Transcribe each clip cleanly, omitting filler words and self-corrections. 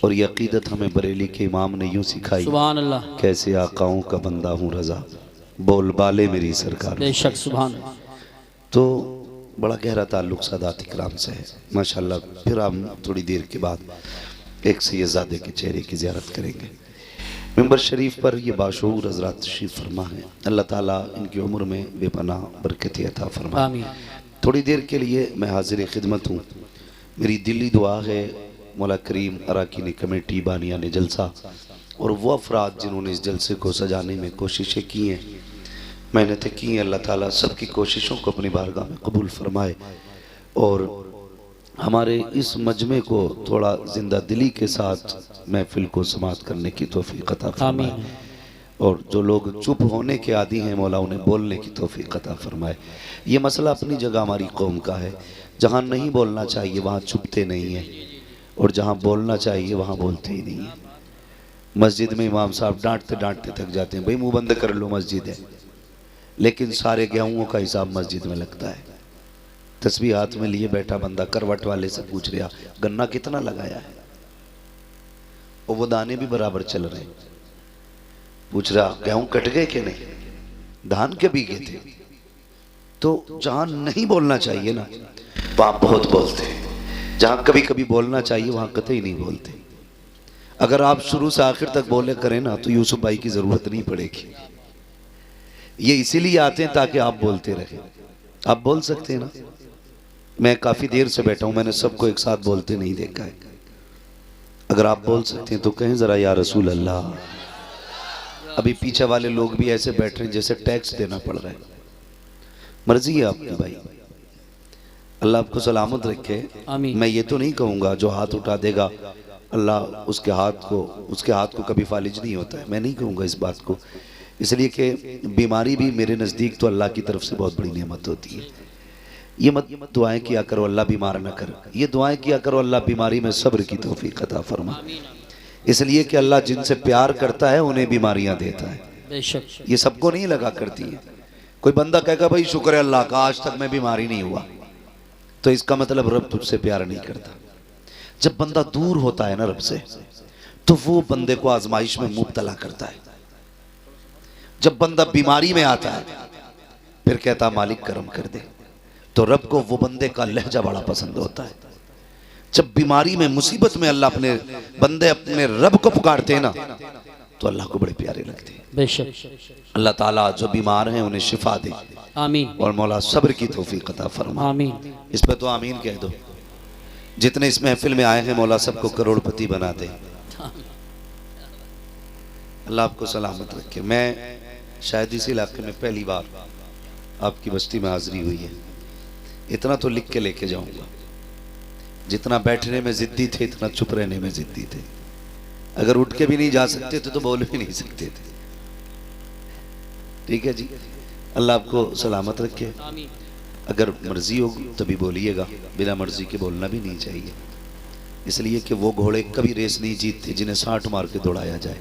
और ये अकीदत हमें बरेली के इमाम ने यूँ सिखाई, सुभान अल्लाह। कैसे आकाओं का बंदा हूँ रजा, बोल बाले मेरी सरकार। बेशक सुभान अल्लाह। तो बड़ा गहरा ताल्लुक़ सादात इकराम से है माशाअल्लाह। फिर हम थोड़ी देर के बाद एक सैयदजादे के चेहरे की ज़ियारत करेंगे। मिंबर शरीफ पर ये बाशऊर हज़रात तशरीफ़ फरमा है, अल्लाह ताला इनकी उम्र में बेपनाह बरकत अता फरमा। आमीन। थोड़ी देर के लिए मैं हाजिर खिदमत हूँ। मेरी दिली दुआ है मौला करीम अराकीनी कमेटी, बानियाने जलसा और वो अफराद जिन्होंने इस जलसे को सजाने में कोशिशें की हैं, मेहनतें की हैं, अल्लाह ताला सबकी कोशिशों को अपनी बारगाह में कबूल फरमाए और हमारे इस मजमे को थोड़ा जिंदा दिली के साथ महफिल को समाअत करने की तौफीक अता फरमाए। और जो लोग चुप होने के आदी हैं, मौला उन्हें बोलने की तौफीक अता फरमाए। ये मसला अपनी जगह हमारी कौम का है, जहाँ नहीं बोलना चाहिए वहाँ चुपते नहीं हैं और जहाँ बोलना चाहिए वहाँ बोलते ही नहीं हैं। मस्जिद में इमाम साहब डांटते डांटते थक जाते हैं, भाई मुंह बंद कर लो मस्जिद है, लेकिन सारे गेहूँ का हिसाब मस्जिद में लगता है। तस्बीह हाथ में लिए बैठा बंदा करवट वाले से पूछ रहा गन्ना कितना लगाया है, और वो दाने भी बराबर चल रहे, पूछ रहा गेहूं कट गए कि नहीं, धान के बीगे थे। तो जहां नहीं बोलना चाहिए ना वहां बहुत बोलते हैं, जहां कभी कभी बोलना चाहिए वहां कतई नहीं बोलते। अगर आप शुरू से आखिर तक बोले करें ना तो यूसुफ भाई की जरूरत नहीं पड़ेगी। ये इसीलिए आते हैं ताकि आप बोलते रहे। आप बोल सकते हैं ना, मैं काफी देर से बैठा हूं, मैंने सबको एक साथ बोलते नहीं देखा है। अगर आप बोल सकते हैं तो कहें जरा या रसूल अल्लाह। अभी पीछे वाले लोग भी ऐसे बैठ रहे हैं जैसे टैक्स देना पड़ रहा है। मर्जी है आपकी भाई, अल्लाह आपको सलामत रखे। मैं ये तो नहीं कहूँगा जो हाथ उठा देगा अल्लाह उसके हाथ को कभी फालिज नहीं होता है, मैं नहीं कहूँगा इस बात को, इसलिए कि बीमारी भी मेरे नज़दीक तो अल्लाह की तरफ से बहुत बड़ी नेमत होती है। ये मत दुआएं किया करो अल्लाह बीमार न कर, ये दुआएं किया करो अल्लाह बीमारी में सब्र की तौफीक अता फरमा, इसलिए कि अल्लाह जिनसे प्यार करता है उन्हें बीमारियां देता है। ये सबको नहीं लगा करती है। कोई बंदा कहेगा भाई शुक्र है अल्लाह का आज तक मैं बीमारी नहीं हुआ, तो इसका मतलब रब तुझसे प्यार नहीं करता। जब बंदा दूर होता है ना रब से तो वो बंदे को आजमाइश में मुब्तला करता है। जब बंदा बीमारी में आता है फिर कहता मालिक करम कर दे, तो रब को वो बंदे का लहजा बड़ा पसंद होता है। जब बीमारी में मुसीबत में अल्लाह अपने बंदे अपने रब को पुकारते हैं ना तो अल्लाह को बड़े प्यारे लगते हैं। बेशक अल्लाह ताला जो बीमार हैं उन्हें शिफा दे, आमीन, और मौला सब्र की तौफीक अता फरमा, आमीन। इस पे तो आमीन कह दो। जितने इस महफिल में आए हैं मौला सबको करोड़पति बना दे, अल्लाह आपको सलामत रखे। मैं शायद इस इलाके में पहली बार आपकी बस्ती में हाजिरी हुई है, इतना तो लिख के लेके जाऊंगा, जितना बैठने में जिद्दी थे इतना चुप रहने में जिद्दी थे। अगर उठ के भी नहीं जा सकते थे तो बोल भी नहीं सकते थे। ठीक है जी, अल्लाह आपको सलामत रखे। अगर मर्जी हो तभी बोलिएगा, बिना मर्जी के बोलना भी नहीं चाहिए, इसलिए कि वो घोड़े कभी रेस नहीं जीतते जिन्हें 60 मार के दौड़ाया जाए।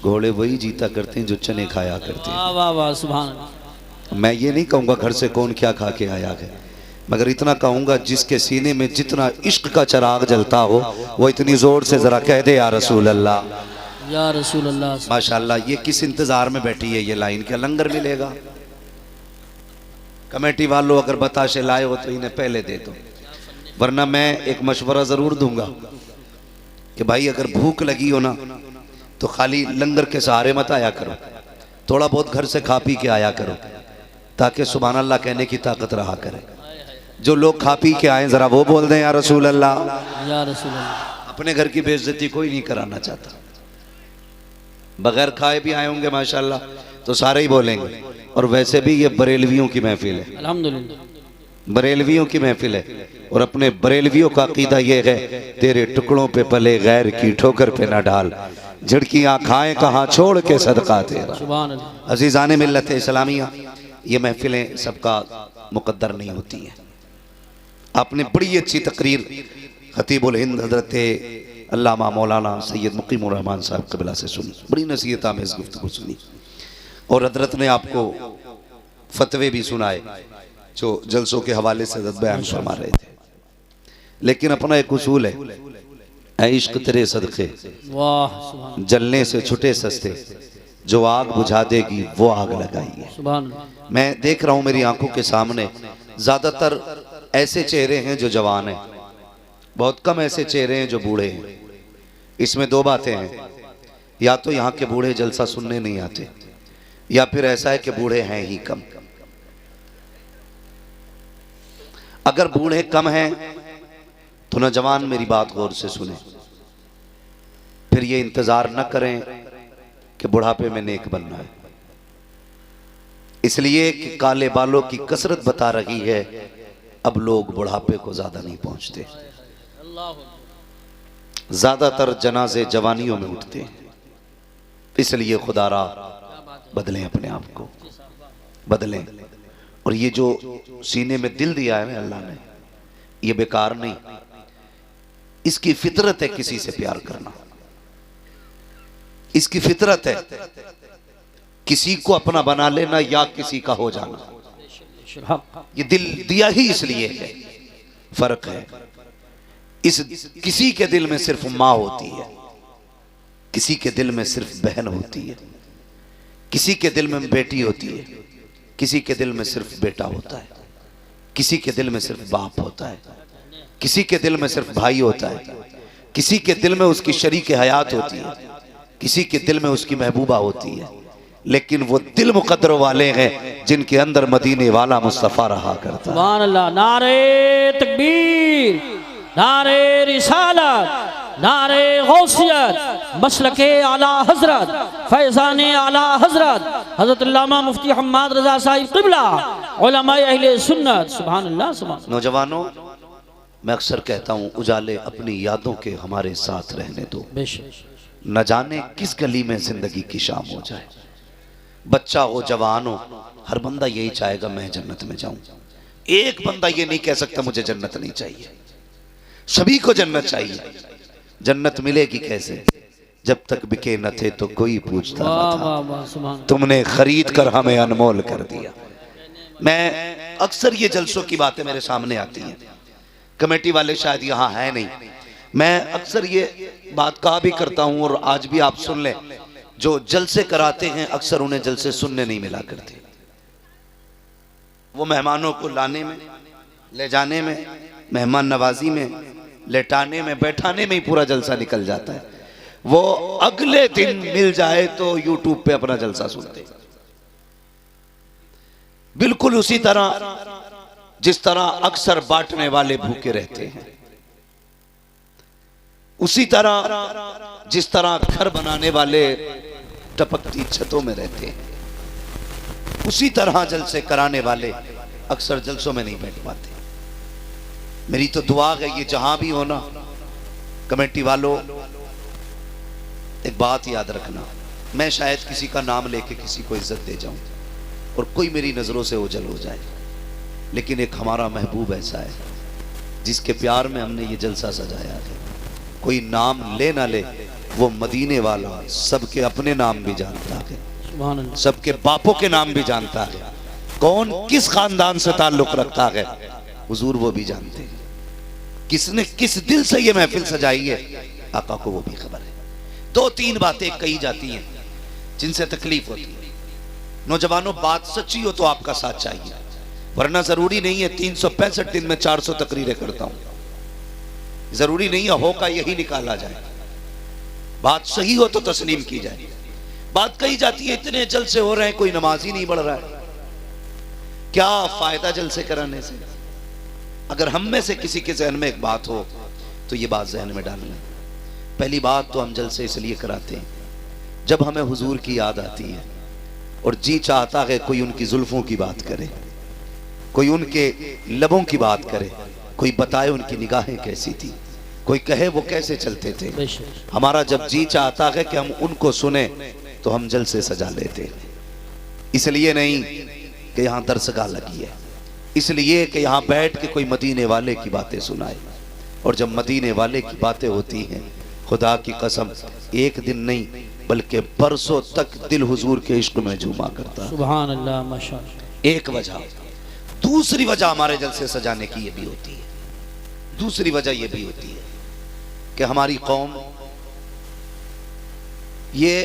घोड़े वही जीता करते हैं जो चने खाया करते हैं। वाह वाह सुभान अल्लाह। मैं ये नहीं कहूँगा घर से कौन क्या खा के आया है, मगर इतना कहूँगा जिसके सीने में जितना इश्क का चिराग जलता हो वो इतनी जोर से जरा कह दे या रसूल अल्लाह, या रसूल अल्लाह। माशाल्लाह ये किस इंतजार में बैठी है ये लाइन, क्या लंगर मिलेगा? कमेटी वालों अगर बताशे लाए हो तो इन्हें पहले दे दो, वरना मैं एक मशवरा जरूर दूंगा कि भाई अगर भूख लगी हो ना तो खाली लंगर के सहारे मत आया करो, थोड़ा बहुत घर से खा पी के आया करो ताकि सुभान अल्लाह कहने की ताकत रहा करे। जो लोग खा पी के आए जरा वो बोल दें या रसूल अल्लाह, या रसूल अल्लाह। अपने घर की बेइज्जती कोई नहीं कराना चाहता, बगैर खाए भी आए होंगे माशाल्लाह तो सारे ही बोलेंगे। और वैसे भी ये बरेलवियों की महफिल है, अल्हम्दुलिल्लाह बरेलवियों की महफिल है, और अपने बरेलवियों का अकीदा ये है तेरे टुकड़ों पे पले गैर की ठोकर पे ना डाल, झिड़कियां खाए कहाँ छोड़ के सदका तेरा। अजीज़ाने मिल्लत इस्लामिया, ये महफिलें सबका मुकद्दर नहीं होती हैं। आपने बड़ी अच्छी तकरीर खतीबुल हिंद हजरत अल्लामा मौलाना सैयद मुकीमुर रहमान साहब कबिला से सुनी, बड़ी नसीहत आमेज़ गुफ्तगू सुनी, और हजरत ने आपको फतवे भी सुनाए जो जलसों के हवाले से बयान फरमा रहे थे। लेकिन अपना एक उसूल है ऐ इश्क तेरे सदके वाह जलने से छुटे सस्ते, जो आग बुझा देगी वो आग लगाइए। सुभान मैं देख रहा हूं मेरी आंखों के सामने ज्यादातर ऐसे चेहरे हैं जो जवान हैं, बहुत कम ऐसे चेहरे हैं जो बूढ़े हैं। इसमें दो बातें हैं, या तो यहाँ के बूढ़े जलसा सुनने नहीं आते, या फिर ऐसा है कि बूढ़े हैं ही कम। अगर बूढ़े कम हैं तो नौजवान मेरी बात गौर से सुने, फिर ये इंतजार न करें कि बुढ़ापे में नेक बनना है। इसलिए कि काले बालों की कसरत बता रही है अब लोग बुढ़ापे को ज्यादा नहीं पहुंचते। ज्यादातर जनाजे जवानियों में उठते हैं। इसलिए खुदारा बदलें, अपने आप को बदलें। और ये जो सीने में दिल दिया है ना अल्लाह ने, ये बेकार नहीं, इसकी फितरत है किसी से प्यार करना, इसकी फितरत है किसी को अपना बना लेना या किसी का हो जाना। ये दिल दिया ही इसलिए है। फर्क है, इस किसी के दिल में सिर्फ माँ होती है, किसी के दिल में सिर्फ बहन होती है, किसी के दिल में बेटी होती है, किसी के दिल में सिर्फ बेटा होता है, किसी के दिल में सिर्फ बाप होता है, किसी के दिल में सिर्फ भाई होता है, किसी के दिल में उसकी शरीक हयात होती है, किसी के दिल में उसकी महबूबा होती है। लेकिन वो दिल मुकद्दर वाले हैं जिनके अंदर मदीने वाला मुस्तफ़ा रहा करता है। सुभान अल्लाह। नारे तकबीर, नारे रिसालत, नारे गौसियत, मसलके आला हजरत, फैज़ाने आला हजरत हजरत अल्लामा मुफ्ती हम्माद रजा साहिब क़िबला, उलमाए अहले सुन्नत। सुभान अल्लाह। सुभान। नौजवानों, मैं अक्सर कहता हूँ उजाले अपनी यादों के हमारे साथ रहने दो, न जाने किस गली में जिंदगी की शाम हो जाए। बच्चा हो जवान हो, हर बंदा यही चाहेगा मैं जन्नत में जाऊं। एक बंदा ये नहीं कह सकता मुझे जन्नत नहीं चाहिए, सभी को जन्नत चाहिए। जन्नत मिलेगी कैसे? जब तक बिके न थे तो कोई पूछता न था, तुमने खरीद कर हमें अनमोल कर दिया। मैं अक्सर ये जलसों की बातें मेरे सामने आती हैं, कमेटी वाले शायद यहाँ है नहीं, मैं अक्सर ये बात कहा भी करता हूँ और आज भी आप सुन लें, जो जलसे कराते हैं अक्सर उन्हें जलसे सुनने नहीं मिला करते। वो मेहमानों को लाने में, ले जाने में, मेहमान नवाजी में, लेटाने में, बैठाने में ही पूरा जलसा निकल जाता है। वो अगले दिन मिल जाए तो यूट्यूब पे अपना जलसा सुनते। बिल्कुल उसी तरह जिस तरह अक्सर बांटने वाले भूखे रहते हैं, उसी तरह जिस तरह घर बनाने वाले टपकती छतों में रहते हैं, उसी तरह जलसे कराने वाले अक्सर जलसों में नहीं बैठ पाते। मेरी तो दुआ है ये जहां भी हो ना, कमेटी वालों एक बात याद रखना, मैं शायद किसी का नाम लेके किसी को इज्जत दे जाऊं और कोई मेरी नजरों से ओझल हो जाए, लेकिन एक हमारा महबूब ऐसा है जिसके प्यार में हमने ये जलसा सजाया है। कोई नाम ले ना ले, वो मदीने वाला सबके अपने नाम भी जानता है, सबके बापों के नाम भी जानता है, कौन किस खानदान से ताल्लुक रखता है हुजूर वो भी जानते हैं, किसने किस दिल से ये महफिल सजाई है आका को वो भी खबर है। दो तीन बातें कही जाती हैं जिनसे तकलीफ होती है। नौजवानों, बात सच्ची हो तो आपका साथ चाहिए, वरना जरूरी नहीं है 365 दिन में 400 तकरीरें करता हूं, जरूरी नहीं है हो का यही निकाला जाए। बात सही हो तो तस्लीम की जाए। बात कही जाती है इतने जलसे हो रहे हैं, कोई नमाज ही नहीं पढ़ रहा है, क्या फायदा जलसे कराने से? अगर हम में से किसी के जहन में एक बात हो तो ये बात जहन में डालना। पहली बात तो हम जलसे इसलिए कराते हैं जब हमें हुजूर की याद आती है और जी चाहता है कोई उनकी जुल्फों की बात करे, कोई उनके लबों की बात करे, कोई बताए उनकी निगाहें कैसी थी, कोई कहे वो कैसे चलते थे। हमारा जब जी चाहता है कि हम उनको सुने तो हम जलसे सजा लेते हैं। इसलिए नहीं कि यहाँ दरसगाह लगी है, इसलिए कि यहाँ बैठ के कोई मदीने वाले की बातें सुनाए। और जब मदीने वाले की बातें होती हैं, खुदा की कसम एक दिन नहीं बल्कि बरसों तक दिल हुजूर के इश्क में झूमा करता। सुभान अल्लाह, माशाअल्लाह। एक वजह। दूसरी वजह हमारे जलसे सजाने की ये भी होती है, दूसरी वजह ये भी होती है कि हमारी कौम ये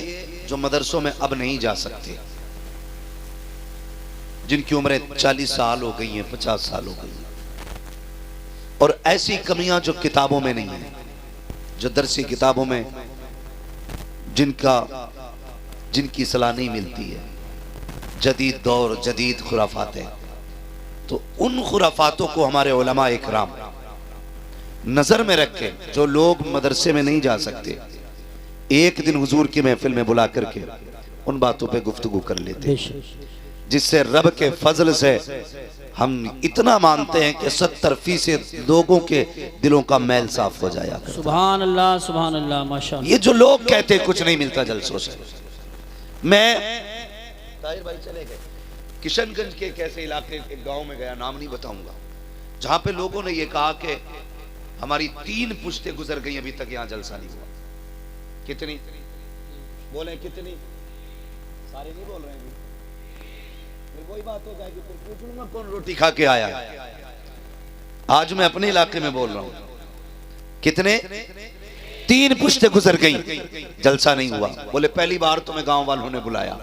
जो मदरसों में अब नहीं जा सकते, जिनकी उम्रें 40 साल हो गई हैं, 50 साल हो गई हैं, और ऐसी कमियां जो किताबों में नहीं है, जो दरसी किताबों में जिनकी सलाह नहीं मिलती है, जदीद दौर जदीद खुराफात है, तो उन खुराफातों को हमारे उलमा इकराम नजर में रख के, जो लोग मदरसे में नहीं जा सकते, एक दिन हुजूर की महफिल में बुला करके उन बातों पे गुफ्तगू कर लेते, जिससे रब के फजल से हम इतना मानते हैं कि 70% लोगों के दिलों का मैल साफ हो जाया। सुभान अल्लाह माशाअल्लाह। ये जो लोग कहते कुछ नहीं मिलता जलसों से, मैं ताहिर भाई चले गए किशनगंज के कैसे इलाके एक गांव में गया, नाम नहीं बताऊंगा, जहां पे लोगों ने ये कहा कि हमारी 3 पुश्तें गुजर गई, अभी तक यहां जलसा नहीं हुआ। कितनी बोले, कितनी? सारे नहीं बोल रहे हैं, फिर वही बात हो जाएगी, फिर पूछ लूंगा कौन रोटी खा के आया। आज मैं अपने इलाके में बोल रहा हूं, कितने? 3 पुश्तें गुजर गई, जलसा नहीं हुआ। बोले पहली बार तुम्हें गांव वालों ने बुलाया।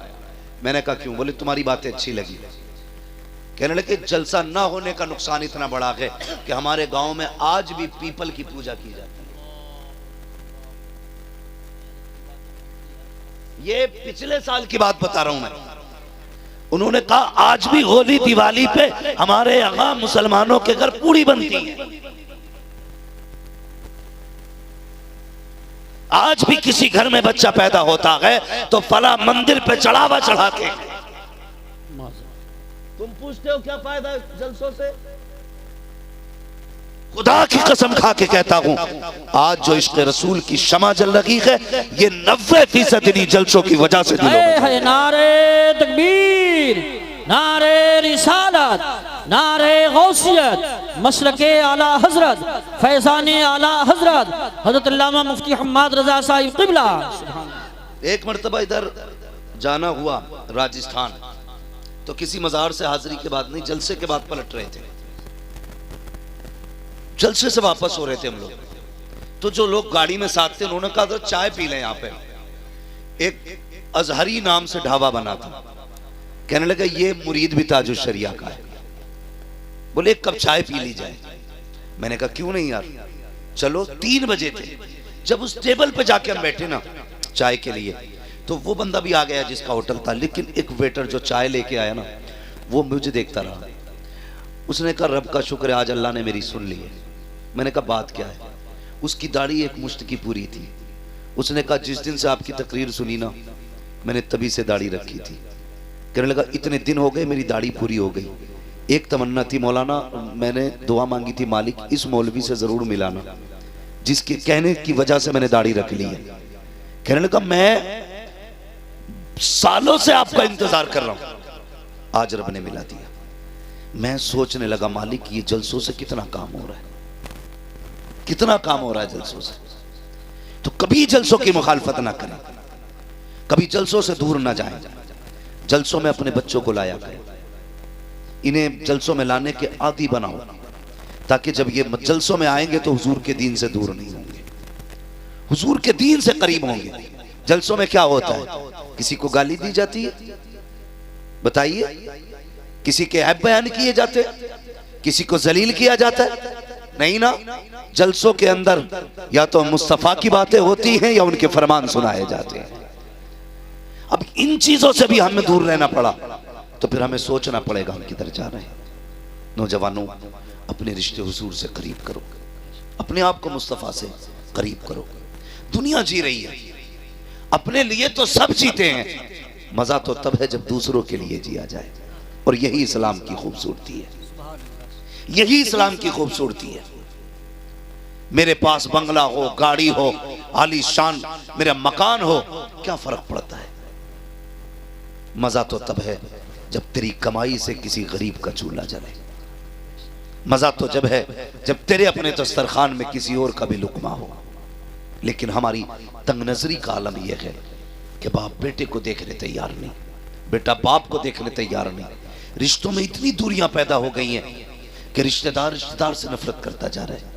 मैंने कहा क्यों? बोले तुम्हारी बातें अच्छी लगी। कहने लगे जलसा ना होने का नुकसान इतना बड़ा है कि हमारे गांव में आज भी पीपल की पूजा की जाती है। ये पिछले साल की बात बता रहा हूं मैं। उन्होंने कहा आज भी होली दिवाली पे हमारे यहां मुसलमानों के घर पूड़ी बनती है, आज भी किसी घर में बच्चा पैदा होता है तो फला मंदिर पे चढ़ावा चढ़ाते हैं। तुम पूछते हो क्या फायदा जलसों से? खुदा की कसम खा के कहता हूं, आज जो इश्क़ रसूल की शमा जल रही है, ये 90% इन्हीं जलसों की वजह से दिलों में। नारे तकबीर, नारे रिसालत, नारे गौसियत, मसलके आला हजरत, फैज़ाने आला हजरत हजरत अल्लामा मुफ्ती हम्माद रजा साहिब क़िबला। एक मर्तबा इधर जाना हुआ राजस्थान, तो किसी मज़ार से हाजिरी के बाद नहीं, जलसे के बाद पलट रहे थे। जलसे से वापस हो रहे थे हम लोग, तो जो लोग गाड़ी में साथ थे उन्होंने कहा तो चाय पी लें। यहाँ पे एक अजहरी नाम से ढाबा बना था, कहने लगा ये मुरीद भी ताजुल शरिया का है, बोले एक कप चाय पी ली जाए। मैंने कहा क्यों नहीं यार, चलो। 3 बजे थे जब उस टेबल पे जाके हम बैठे ना चाय के लिए, तो वो बंदा भी आ गया जिसका होटल था, लेकिन एक वेटर जो चाय लेके आया ना, वो मुझे देखता रहा। उसने कहा रब का शुक्र है आज अल्लाह ने मेरी सुन ली है। मैंने कहा बात क्या है? उसकी दाढ़ी एक मुश्त की पूरी थी। उसने कहा जिस दिन से आपकी तकरीर सुनी ना, मैंने तभी से दाढ़ी रखी थी। कहने लगा इतने दिन हो गए मेरी दाढ़ी पूरी हो गई। एक तमन्ना थी मौलाना, मैंने दुआ मांगी थी मालिक इस मौलवी से जरूर मिलाना जिसके कहने की वजह से मैंने दाढ़ी रख ली है। कहने लगा मैं सालों से आपका इंतजार कर रहा हूं, आज रब ने मिला दिया। मैं सोचने लगा मालिक ये जलसों से कितना काम हो रहा है, कितना काम हो रहा है जलसों से। तो कभी जलसों की मुखालफत ना करें, कभी जलसों से दूर ना जाएं। जलसों में अपने बच्चों को लाया करें, इन्हें जलसों में लाने के आदी बनाओ, ताकि जब ये जलसों में आएंगे तो हुजूर के दीन से दूर नहीं होंगे, हुजूर के दीन से करीब होंगे। जलसों में क्या होता है? किसी को गाली दी जाती है, बताइए? किसी के ऐब बयान किए जाते, किसी को जलील किया जाता है? नहीं ना। जलसों के अंदर या तो मुस्तफा की बातें होती हैं या उनके फरमान सुनाए जाते हैं। अब इन चीजों से भी हमें दूर रहना पड़ा, तो फिर हमें सोचना पड़ेगा हम किधर जा रहे हैं। नौजवानों, अपने रिश्ते हुजूर से करीब करो, अपने आप को मुस्तफा से करीब करो। दुनिया जी रही है, अपने लिए तो सब जीते हैं, मजा तो तब है जब दूसरों के लिए जिया जाए। और यही इस्लाम की खूबसूरती है, यही इस्लाम की खूबसूरती है। मेरे पास बंगला हो, गाड़ी हो, आलीशान मेरा मकान हो, क्या फर्क पड़ता है? मजा तो तब है जब तेरी कमाई से किसी गरीब का चूल्हा जले। मजा तो जब है जब तेरे अपने दस्तरखान में किसी और का भी लुकमा हो। लेकिन हमारी तंग नजरी का आलम यह है कि बाप बेटे को देखने तैयार नहीं, बेटा बाप को देखने तैयार नहीं। रिश्तों में इतनी दूरियां पैदा हो गई हैं कि रिश्तेदार रिश्तेदार से नफरत करता जा रहा है।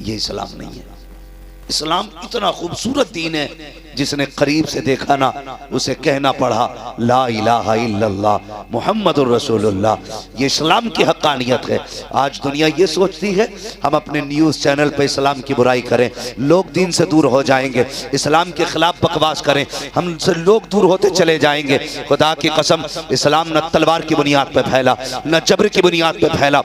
ये इस्लाम नहीं है, इस्लाम इतना खूबसूरत दीन है, जिसने करीब से देखा ना उसे कहना पड़ा ला इलाहा इल्लल्लाह मुहम्मदुर रसूलुल्लाह। ये इस्लाम की हक्कानियत है। आज दुनिया ये सोचती है हम अपने न्यूज़ चैनल पे इस्लाम की बुराई करें, लोग दीन से दूर हो जाएंगे, इस्लाम के खिलाफ बकवास करें, हमसे लोग दूर होते चले जाएंगे। खुदा की कसम, इस्लाम न तलवार की बुनियाद पर फैला, न जबर की बुनियाद पर फैला।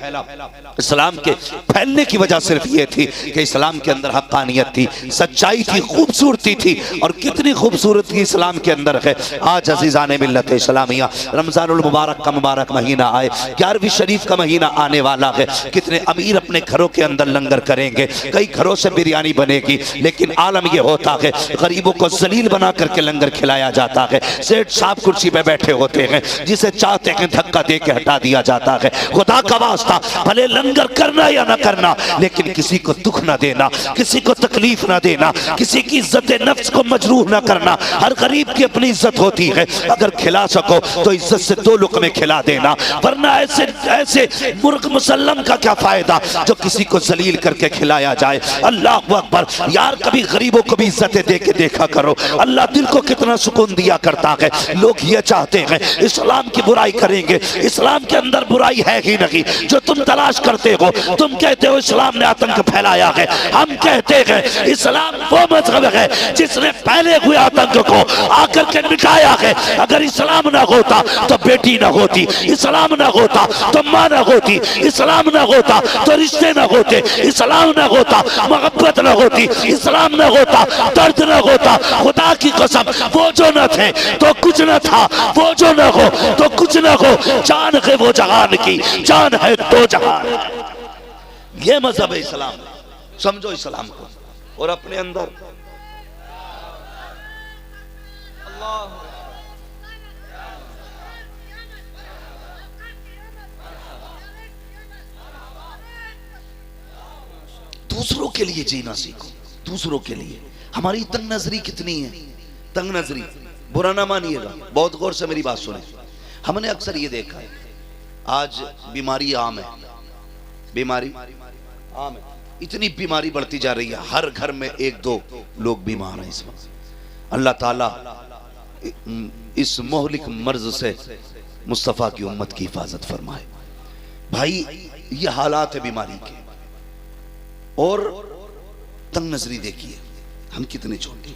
इस्लाम के फैलने की वजह सिर्फ ये थी कि इस्लाम के अंदर हक्कानियत थी, सच्चाई थी, खूबसूरती थी। और कितनी खूबसूरती इस्लाम के अंदर है। आज अजीज़ान मिल्लत इस्लामिया, रमज़ानुल मुबारक का मुबारक महीना आए, 11वीं शरीफ का महीना आने वाला है। कितने अमीर अपने घरों के अंदर लंगर करेंगे, कई घरों से बिरयानी बनेगी, लेकिन आलम यह होता है गरीबों को जलील बना करके लंगर खिलाया जाता है। सेठ साहब कुर्सी पे बैठे होते हैं, जिसे चाहते हैं धक्का दे के हटा दिया जाता है। खुदा का वास्ता, भले लंगर करना या ना करना, लेकिन किसी को दुख ना देना, किसी को तकलीफ ना देना, किसी की इज्जत नफ्स को मजरूह ना करना। हर गरीब की अपनी इज्जत होती है, अगर खिला सको तो इज्जत से 2 लुक़मे खिला देना, वरना ऐसे ऐसे मुर्ग मुसल्लम का क्या फायदा जो किसी को जलील करके खिलाया जाए। अल्लाह अकबर। यार कभी गरीबों को भी इज्जतें दे के देखा करो, अल्लाह दिल को कितना सुकून दिया करता है। लोग ये चाहते हैं इस्लाम की बुराई करेंगे, इस्लाम के अंदर बुराई है ही नहीं जो तुम तलाश करते हो। तुम कहते हो इस्लाम ने आतंक फैलाया है, हम कहते हैं इस्लाम वो मजहब है जिसने पहले हुए आतंक को आकर के मिटाया है। अगर इस्लाम ना होता तो बेटी ना होती, इस्लाम ना होता तो माँ ना होती, इस्लाम ना होता तो रिश्ते ना होते, इस्लाम ना होता मोहब्बत ना होती, इस्लाम ना होता दर्द ना होता। खुदा की कसम, वो जो न थे तो कुछ न था, वो जो न हो तो कुछ न हो। जान है वो जहान की, जान है दो जहान। ये मजहब है इस्लाम। समझो इस्लाम को और अपने अंदर दूसरों के लिए जीना सीखो, दूसरों के लिए। हमारी तंग नजरी कितनी है, तंग नजरी। बुरा ना मानिएगा, बहुत गौर से मेरी बात सुने। हमने अक्सर ये देखा है, आज बीमारी आम है, बीमारी आम है, इतनी बीमारी बढ़ती जा रही है, हर घर में 1-2 लोग बीमार हैं इस वक्त। अल्लाह ताला इस मोहलिक मर्ज से मुस्तफ़ा की उम्मत की हिफाजत फरमाए। भाई ये हालात है बीमारी के। और तंग नजरी देखिए, हम कितने छोटे।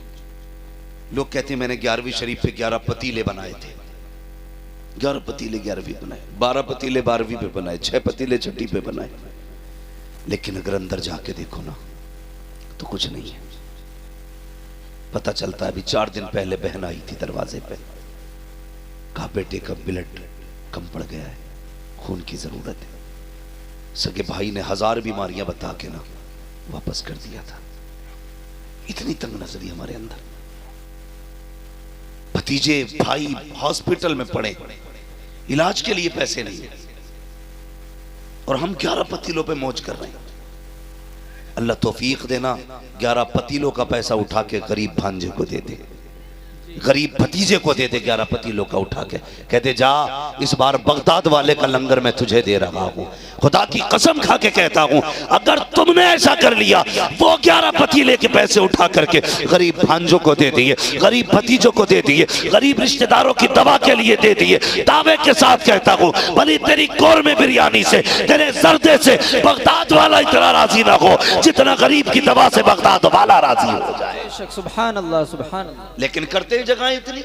लोग कहते हैं मैंने 11वीं शरीफ पे 11 पतीले बनाए थे, 11 पतीले 11वीं बनाए, 12 पतीले 12वीं पे बनाए, 6 पतीले 6ठी पे बनाए। लेकिन अगर अंदर जाके देखो ना तो कुछ नहीं है। पता चलता है अभी 4 दिन पहले बहन आई थी दरवाजे पे, कहा बेटे का ब्लड कम पड़ गया है, खून की जरूरत है। सगे भाई ने 1000 बीमारियां बता के ना वापस कर दिया था। इतनी तंग नजरी हमारे अंदर। भतीजे भाई हॉस्पिटल में पड़े, इलाज के लिए पैसे नहीं, और हम 11 पतीलों पे मौज कर रहे हैं। अल्लाह तौफीक देना 11 पतीलों का पैसा उठा के गरीब भांजे को दे दे, गरीब भतीजे को दे दे 11 पतीलों का उठा के, कहते जा इस बार बगदाद वाले का लंगर मैं तुझे दे रहा हूं। खुदा की कसम खा के कहता हूं, अगर तुमने ऐसा कर लिया, वो 11 पतीले के पैसे उठा करके गरीब भांजों को दे दिए, गरीब भतीजों को दे दिए, गरीब रिश्तेदारों की दवा के लिए दे दिए, दावे के साथ कहता हूं भली तेरी कौरमे बिरयानी से, तेरे जर्दे से बगदाद वाला इतना राजी ना हो जितना गरीब की दवा से बगदाद वाला राजी हो जाए। सुभान अल्लाह, सुभान अल्लाह। लेकिन करते जगह इतनी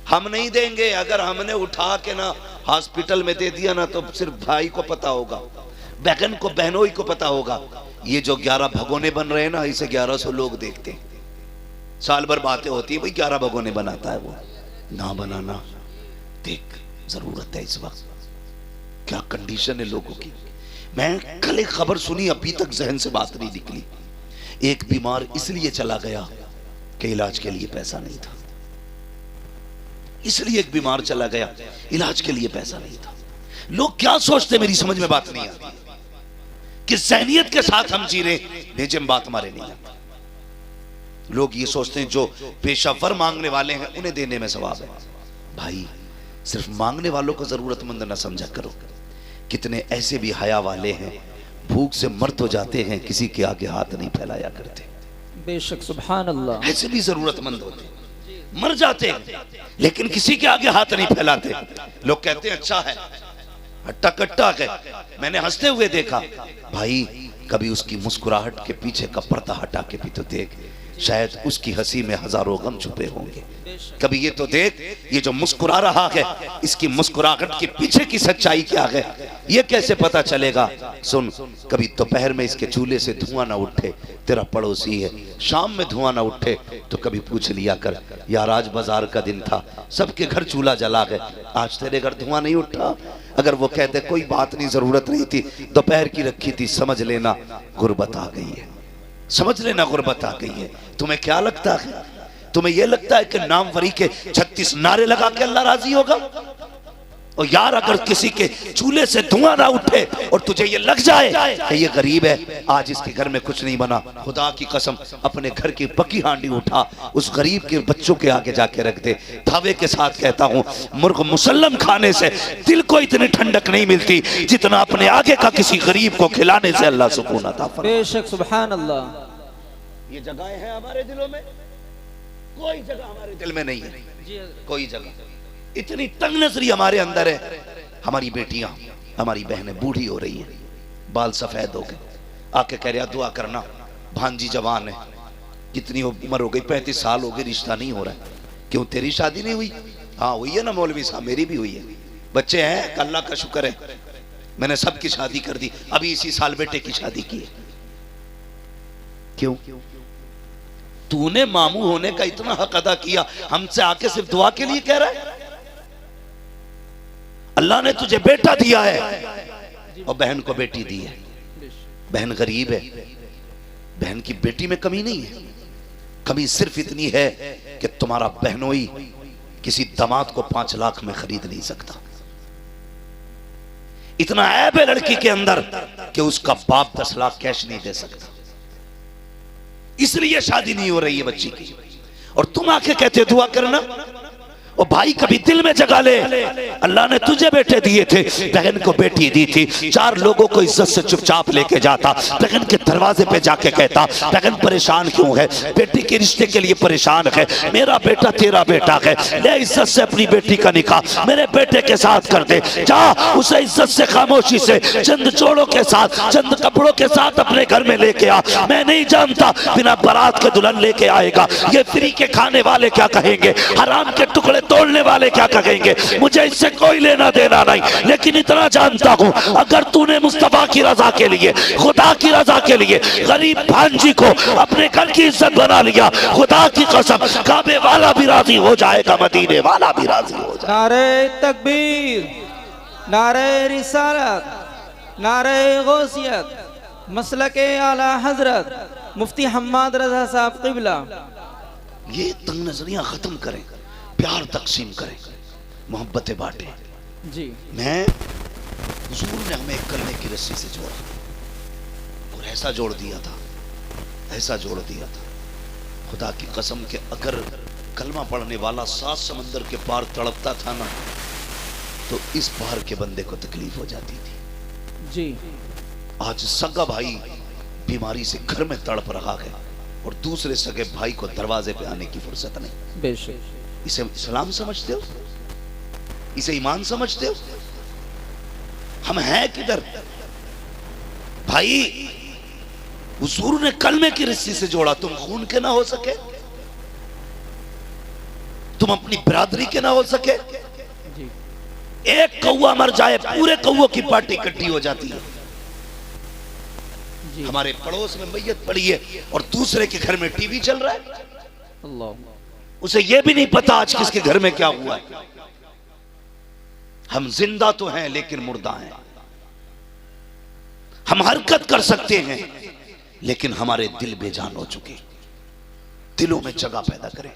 हम नहीं देंगे। अगर हमने उठा के ना हॉस्पिटल में दे दिया ना तो सिर्फ भाई को पता होगा, बहन को बहनों ही को पता होगा। ये जो 11 भगोने बन रहे हैं ना, इसे 1100 लोग देखते हैं। साल भर बातें होती है भाई 11 भगोने बनाता है, वो ना बनाना। देख जरूरत है इस वक्त, क्या कंडीशन है लोगों की। मैं कल एक खबर सुनी, अभी तक जहन से बात नहीं निकली। एक बीमार इसलिए चला गया कि इलाज के लिए पैसा नहीं था, इसलिए एक बीमार चला गया, इलाज के लिए पैसा नहीं था। लोग क्या सोचते मेरी समझ में बात नहीं आती कि ज़हनियत के साथ हम जी रहे, भेजे में बात हमारे नहीं आती। लोग ये सोचते हैं जो पेशावर मांगने वाले हैं उन्हें देने में सवाब है। भाई सिर्फ मांगने वालों को जरूरतमंद ना समझा करो। कितने ऐसे भी हया वाले हैं, भूख से मर तो जाते हैं, किसी के आगे हाथ नहीं फैलाया करते। बेशक सुभान अल्लाह। ऐसे भी जरूरतमंद होते, मर जाते लेकिन किसी के आगे हाथ नहीं फैलाते। लोग कहते हैं अच्छा है, हट्टा कट्टा है। मैंने हंसते हुए देखा, भाई कभी उसकी मुस्कुराहट के पीछे का पर्दा हटा के भी तो देख, शायद उसकी हंसी में हजारों गम छुपे होंगे। कभी ये तो देख, ये जो मुस्कुरा रहा है इसकी मुस्कुराहट के पीछे की सच्चाई क्या है, ये कैसे पता चलेगा। सुन, कभी दोपहर में इसके चूल्हे से धुआं ना उठे, तेरा पड़ोसी है, शाम में धुआं ना उठे तो कभी पूछ लिया कर, यार आज बाजार का दिन था, सबके घर चूल्हा जला है, आज तेरे घर धुआं नहीं उठा। अगर वो कहते कोई बात नहीं, जरूरत नहीं थी, दोपहर की रखी थी, समझ लेना गुर्बत आ गई है, समझ लेना गुर्बत आ गई है। तुम्हें क्या लगता है, तुम्हें यह लगता है कि नामवरी के 36 नारे लगा के अल्लाह राजी होगा? और यार अगर किसी के चूल्हे से धुआं ना उठे और तुझे ये लग जाए कि ये गरीब है, आज इसके घर में कुछ नहीं बना, खुदा की कसम अपने घर की पकी हांडी उठा उस गरीब के बच्चों के आगे जाके रख दे। दावे के साथ कहता हूँ, मुर्ग मुसल्लम खाने से दिल को इतनी ठंडक नहीं मिलती जितना अपने आगे का किसी गरीब को खिलाने से अल्लाह सुकून अता फरमाए। बेशक सुभान अल्लाह। ये जगह है हमारे दिलों में, कोई जगह हमारे दिल में नहीं है, कोई जगह। इतनी तंग नजरी हमारे अंदर है। हमारी बेटियां, हमारी बहनें बूढ़ी हो रही हैं, बाल सफेद हो गए, आके कह रहा दुआ करना, भांजी जवान है, कितनी उम्र हो गई, 35 साल हो गए, रिश्ता नहीं हो रहा है। क्यों, तेरी शादी नहीं हुई? हाँ हुई है ना मौलवी साहब, मेरी भी हुई है, बच्चे हैं, अल्लाह का शुक्र है, मैंने सबकी शादी कर दी, अभी इसी साल बेटे की शादी की है। क्यों? तूने मामू होने का इतना हक अदा किया, हमसे आके सिर्फ दुआ के लिए कह रहा है? अल्लाह ने तुझे बेटा दिया है और बहन को बेटी दी है। बहन गरीब है, बहन की बेटी में कमी नहीं है, कमी सिर्फ इतनी है कि तुम्हारा बहनोई किसी दामाद को 5 लाख में खरीद नहीं सकता। इतना ऐब है लड़की के अंदर कि उसका बाप 10 लाख कैश नहीं दे सकता, इसलिए शादी नहीं हो रही है बच्ची की। और तुम आके कहते हो दुआ करना। और भाई कभी दिल में जगा ले, अल्लाह ने तुझे बेटे दिए थे, बहन को बेटी दी थी, 4 लोगों को इज्जत से चुपचाप लेके जाता, बहन के दरवाजे पे जाके कहता बहन परेशान क्यों है, बेटी के रिश्ते के लिए परेशान है, मेरा बेटा तेरा बेटा है, ले इज्जत से अपनी बेटी का निकाह मेरे बेटे के साथ कर दे, जा उसे इज्जत से खामोशी से चंद जोड़ों के साथ, चंद कपड़ों के साथ अपने घर में लेके आ। मैं नहीं जानता बिना बारात के दुल्हन लेके आएगा, ये फ्री के खाने वाले क्या कहेंगे, हराम के टुकड़े तोड़ने वाले क्या कहेंगे, मुझे इससे कोई लेना देना नहीं, लेकिन इतना जानता हूं अगर तूने मुस्तफा की रजा के लिए, खुदा की रजा के लिए गरीब भांजी को अपने घर की इज्जत बना लिया, खुदा की कसम काबे वाला भी राजी हो जाएगा, मदीने वाला भी राजी हो जाएगा। नारे तकबीर, नारे रिसालत, नारे गौसियत, मसलके आला हजरत मुफ्ती हम्माद रजा साहब क़िबला। ये तंग नजरियां खत्म करें, प्यार तकसीम करें, मोहब्बतें बांटें जी। मैं, हुजूर ने हमें कलमे की रस्सी से जोड़ा और ऐसा जोड़ दिया था, ऐसा जोड़ दिया था, खुदा की कसम के अगर कलमा पढ़ने वाला 7 समंदर के पार तड़पता था ना, तो इस पार के बंदे को तकलीफ हो जाती थी जी। आज सगा भाई बीमारी से घर में तड़प रहा है और दूसरे सगे भाई को दरवाजे पे आने की फुर्सत नहीं। बेशक। इसे इस्लाम समझते हो, इसे ईमान समझते हो? हम हैं किधर भाई? हुजूर ने कलमे की रस्सी से जोड़ा, तुम खून के ना हो सके, तुम अपनी बिरादरी के ना हो सके। जी। एक कौवा मर जाए पूरे कौवों की पार्टी इकट्ठी हो जाती है। जी। हमारे पड़ोस में मैयत पड़ी है और दूसरे के घर में टीवी चल रहा है, अल्लाह, उसे यह भी नहीं पता आज किसके घर में क्या हुआ है। हम जिंदा तो हैं लेकिन मुर्दा हैं, हम हरकत कर सकते हैं लेकिन हमारे दिल बेजान हो चुके। दिलों में जगह पैदा करें,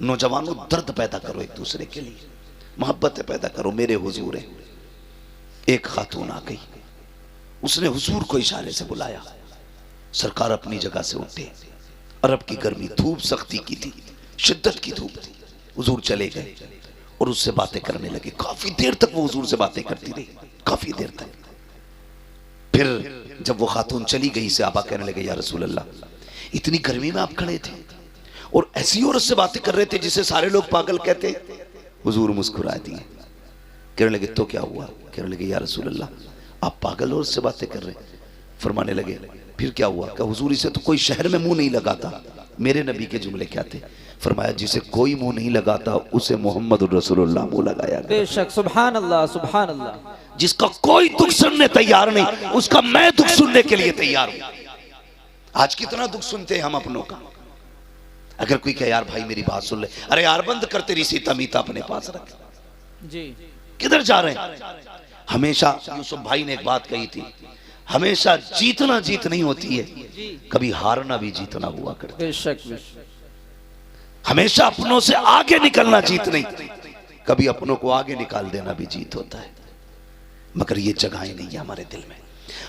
नौजवानों दर्द पैदा करो, एक दूसरे के लिए मोहब्बत पैदा करो। मेरे हुजूर है, एक खातून आ गई, उसने हुजूर को इशारे से बुलाया, सरकार अपनी जगह से उठे, अरब की गर्मी, धूप सख्ती की थी, शिद्दत की धूप थी, हुजूर चले गए और उससे बातें करने लगे। काफी देर तक वो हुजूर से बातें करती रही, काफी देर तक। फिर जब वो खातून चली गई, से आबा कहने लगे या रसूल अल्लाह, इतनी गर्मी में आप खड़े थे और ऐसी औरत से बातें कर रहे थे जिसे सारे लोग पागल कहते। हुजूर मुस्कुरा दिए, कहने लगे तो क्या हुआ? कहने लगे या रसूल अल्लाह आप पागल औरत से बातें कर रहे। फरमाने लगे फिर क्या हुआ? क्या हुजूर इसे तो कोई शहर में मुंह नहीं लगाता। मेरे नबी के जुमले क्या थे? फरमाया जिसे कोई मुंह नहीं लगाता उसे मोहम्मद रसूलुल्लाह मुंह लगाया। बेशक, सुभान अल्लाह, सुभान अल्लाह। जिसका कोई दुख सुनने तैयार नहीं उसका मैं दुख सुनने के लिए तैयार हूं। आज कितना दुख सुनते हैं हम अपनों का। अगर कोई कहे यार भाई मेरी बात सुन ले, अरे यार बंद कर तेरी सीता मीता अपने पास रख जी। किधर जा रहे हैं? हमेशा यूसुफ भाई ने एक बात कही थी, हमेशा जीतना जीत नहीं होती है, कभी हारना भी जीतना हुआ करता है। बेशक बेशक। हमेशा अपनों से आगे निकलना जीत नहीं, कभी अपनों को आगे निकाल देना भी जीत होता है। मगर ये जगहें नहीं है हमारे दिल में।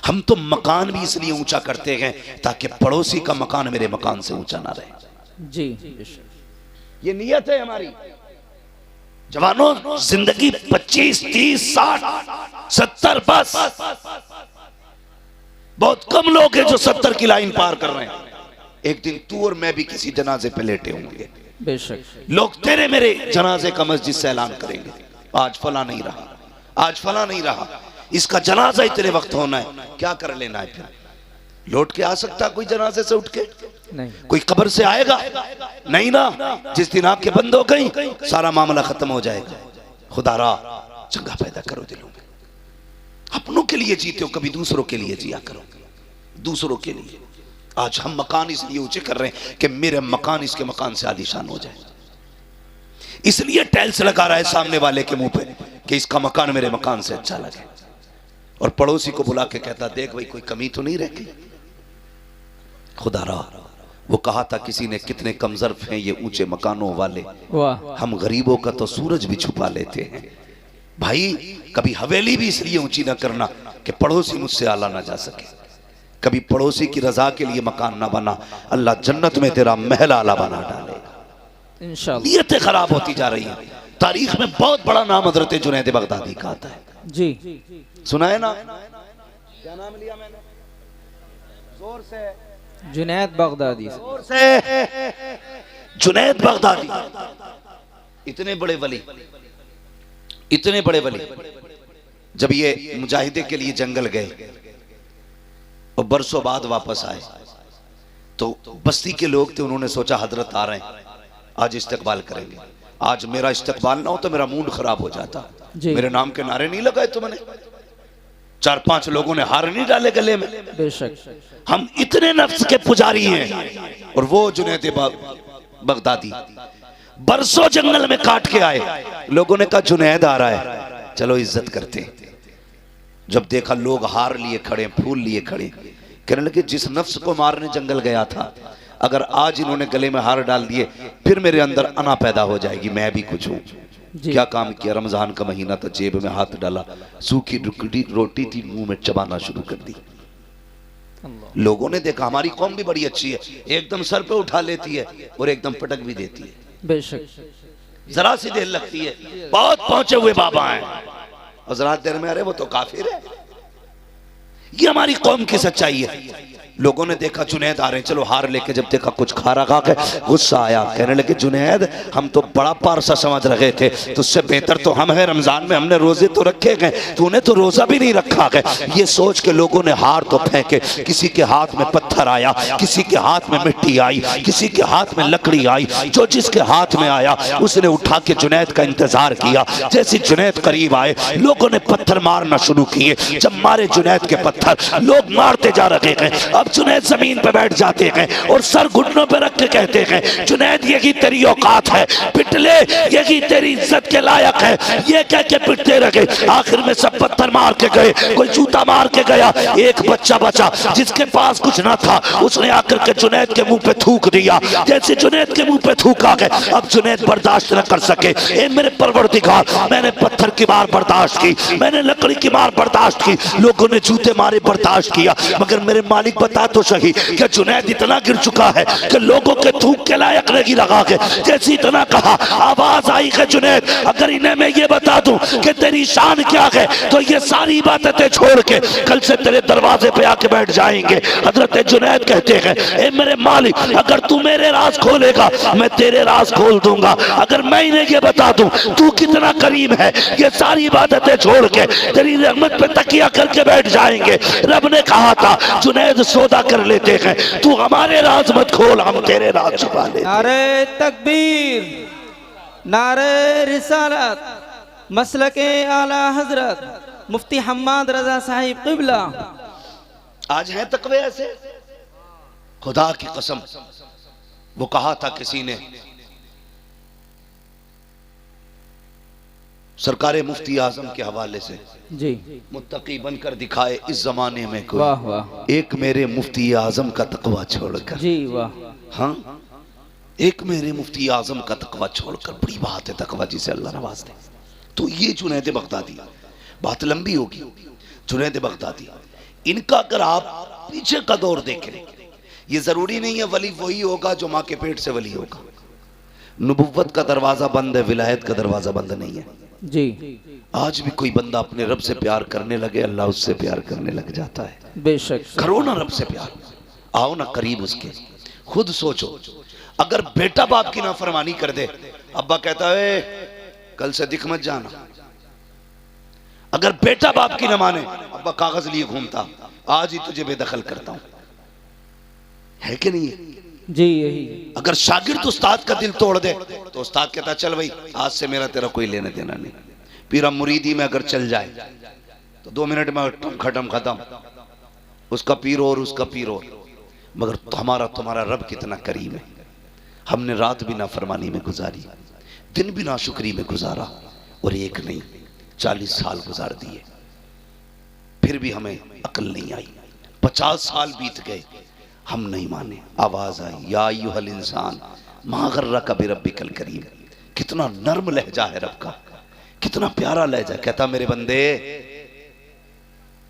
हम तो मकान भी इसलिए ऊंचा करते हैं ताकि पड़ोसी का मकान मेरे मकान से ऊंचा ना रहे। जी, ये नियत है हमारी। जवानों, जिंदगी 25, 30, 60, 70 बस। बहुत कम लोग हैं जो 70 की लाइन पार कर रहे हैं। एक दिन तू और मैं भी किसी जनाजे पे लेटे होंगे। बेशक। लोग तेरे मेरे जनाजे का मस्जिद से ऐलान करेंगे, आज फला नहीं रहा, आज फला नहीं रहा, इसका जनाजा इतने वक्त होना है। क्या कर लेना है फिर? लौट के आ सकता कोई जनाजे से उठ के? नहीं। कोई कब्र से आएगा? नहीं ना। जिस दिन आपके बंद हो गई सारा मामला खत्म हो जाएगा। खुदारा चंगा पैदा करो दिलों में। अपनों के लिए जीते हो, कभी दूसरों के लिए जिया करो, दूसरों के लिए। आज हम मकान इसलिए ऊंचे कर रहे हैं कि मेरे मकान इसके मकान से आलीशान हो जाए। इसलिए टाइल्स लगा रहा है सामने वाले के मुंह पे कि इसका मकान मेरे मकान से अच्छा लगे, और पड़ोसी को बुला के कहता देख भाई कोई कमी तो नहीं रह गई। खुदारा वो कहा था किसी ने कितने कमजर्फ हैं ये ऊंचे मकानों वाले, वाह। हम गरीबों का तो सूरज भी छुपा लेते हैं। भाई कभी हवेली भी इसलिए ऊंची ना करना कि पड़ोसी मुझसे आला ना जा सके। कभी पड़ोसी की रजा के लिए मकान ना बना, अल्लाह जन्नत में तेरा महल आला बना डालेगा। इंशाअल्लाह। नीयतें खराब होती जा रही हैं। तारीख में बहुत बड़ा नाम हजरत जुनैद बगदादी का आता है। जी। सुना है ना? क्या नाम लिया मैंने? जोर से। जुनैद बगदादी। जोर से। जुनैद बगदादी। इतने बड़े वली, इतने बड़े वली, जब ये मुजाहिदे के लिए जंगल गए और बरसों बाद वापस आए तो बस्ती के लोग थे, उन्होंने सोचा हजरत आ रहे हैं, आज इस्तकबाल करेंगे। आज मेरा इस्तकबाल ना हो तो मेरा मूड खराब हो जाता। मेरे नाम के नारे नहीं लगाए तुमने, 4-5 लोगों ने हार नहीं डाले गले में। बेशक। हम इतने नफ्स के पुजारी हैं। और वो जुनैद बगदादी बरसों जंगल में काट के आए। लोगों ने कहा जुनैद आ रहा है, चलो इज्जत करते। जब देखा लोग हार लिए खड़े, फूल लिए खड़े, कहने लगे जिस नफ्स को मारने जंगल गया था, अगर आज इन्होंने गले में हार डाल दिए फिर मेरे अंदर अना पैदा हो जाएगी, मैं भी कुछ हूं। क्या काम किया? रमजान का महीना था, जेब में हाथ डाला, सूखी रोटी थी, मुंह में चबाना शुरू कर दी। लोगों ने देखा हमारी कौम भी बड़ी अच्छी है, एकदम सर पे उठा लेती है और एकदम पटक भी देती है। बेशक। जरा सी देर लगती है। बहुत पहुंचे हुए बाबा हैं और जरा देर में अरे वो तो काफिर है। ये हमारी कौम की सच्चाई है। लोगों ने देखा जुनैद आ रहे हैं, चलो हार लेके, जब देखा कुछ खा रखा के गुस्सा आया। कहने लगे जुनैद हम तो बड़ा पारसा समझ रहे थे, तुझसे बेहतर तो हम हैं, रमजान में हमने रोजे तो रखे गए, तूने तो रोजा भी नहीं रखा गया। ये सोच के लोगों ने हार तो फेंके। किसी के हाथ में पत्थर आया, किसी के हाथ में मिट्टी आई, किसी के हाथ में लकड़ी आई। जो जिसके हाथ में आया उसने उठा के जुनैद का इंतजार किया। जैसे जुनैद करीब आए लोगों ने पत्थर मारना शुरू किए। जब मारे जुनैद के पत्थर, लोग मारते जा रहे हैं। जुनैद जमीन पे बैठ जाते हैं और सर घुटनों पे रख के कहते हैं जुनैद यही तेरी औकात है, पिट ले, यही तेरी इज्जत के लायक है। ये कह के पिटते रहे। आखिर में सब पत्थर मार के गए, कोई जूता मार के गया। एक बच्चा बचा जिसके पास कुछ ना था, उसने आकर के जुनैद के मुंह पे थूक दिया। जैसे जुनैद के मुंह पे थूका गया, अब जुनैद बर्दाश्त न कर सके। ए मेरे परवरदिगार, मैंने पत्थर की मार बर्दाश्त की, मैंने लकड़ी की मार बर्दाश्त की, लोगों ने जूते मारे बर्दाश्त किया, मगर मेरे मालिक बता तो सही कि जुनैद इतना गिर चुका है कि लोगों के थूक के लायक नहीं लगा के जैसी इतना कहा, आवाज आई है जुनैद अगर इन्हें मैं ये बता दूं कि तेरी शान क्या है तो ये सारी बातें छोड़ के कल से तेरे दरवाजे पे आके बैठ जाएंगे। हजरत जुनैद कहते हैं ए मेरे मालिक, अगर तू मेरे राज खोलेगा मैं तेरे राज खोल दूंगा, अगर मैं इन्हें ये बता दूं तू कितना करीम है ये सारी बातें छोड़ के तेरी रहमत पे तकिया करके बैठ जाएंगे। रब ने कहा था जुनैद सौदा कर लेते हैं, तू हमारे राज मत खोल, हम तेरे राज छुपा ले। नारे तकबीर, नारे रिसालत, मसलके आला हजरत मुफ्ती हम्माद रजा साहिब क़िबला। आज है तकवे ऐसे, खुदा की कसम। वो कहा था किसी ने, सरकार मुफ्ती आजम के हवाले से, जी मुत्तकी बनकर दिखाए इस जमाने में कोई, वाह वाह, एक मेरे मुफ्ती आजम का तकवा छोड़कर। जी वाह, हाँ, एक मेरे मुफ्ती आजम का तकवा छोड़कर। बड़ी बात है तकवा जिसे अल्लाह नवाज दे। तो ये जुनैद बगदादी, बात लंबी होगी। जुनैद बगदादी, इनका अगर आप पीछे का दौर देखें, ये जरूरी नहीं है वली वही होगा जो माँ के पेट से वली होगा। नबुव्वत का दरवाजा बंद है, विलायत का दरवाजा बंद नहीं है। जी आज भी कोई बंदा अपने रब से प्यार करने लगे, अल्लाह उससे प्यार करने लग जाता है। बेशक, करो ना रब से प्यार, आओ ना करीब उसके। खुद सोचो, अगर बेटा बाप की नाफरमानी कर दे, अब्बा कहता है कल से दिख मत जाना। अगर बेटा बाप की न माने, अब्बा कागज लिए घूमता, आज ही तुझे बेदखल करता हूं, है कि नहीं है? जी यही। अगर शागिर्द उस्ताद का दिल तोड़ दे तो उस्ताद कहता चल भाई आज से मेरा तेरा कोई लेने देना नहीं। पीरा मुरीदी में अगर चल जाए तो 2 मिनट में खत्म, उसका पीर और उसका पीर और। मगर हमारा तुम्हारा रब कितना करीम है। हमने रात भी नाफरमानी में गुजारी, दिन भी नाशुक्री में गुजारा, और एक नहीं 40 साल गुजार दिए, फिर भी हमें अकल नहीं आई। 50 साल बीत गए, हम नहीं माने। आवाज आई, या अय्युहल इंसान मा गर्रका बिरब्बिकल करीम। कितना नर्म लहजा है रब का, कितना प्यारा लहजा। कहता मेरे बंदे,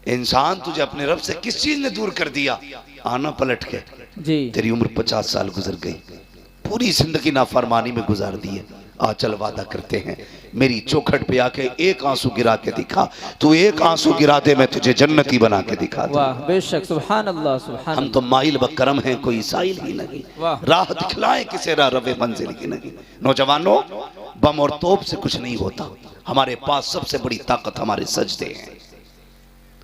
इंसान तुझे अपने रब से किस चीज ने दूर कर दिया? आना पलट के, जी तेरी उम्र 50 साल गुजर गई, पूरी जिंदगी नाफरमानी में गुजार दी है। आ चल वादा करते हैं, मेरी चौखट पे आके एक आंसू गिरा के दिखा, तू एक आंसू गिरा दे मैं तुझे जन्नती बना के दिखा दूं। वाह, बेशक, सुभान अल्लाह, सुभान हम तो माइल बकरम हैं, कोई साइल ही नहीं। वाह। राह दिखलाए किसे राह रवे मंजिल की नहीं। नौजवानों, बम और तोप से कुछ नहीं होता। हमारे पास सबसे बड़ी ताकत हमारे सजदे हैं,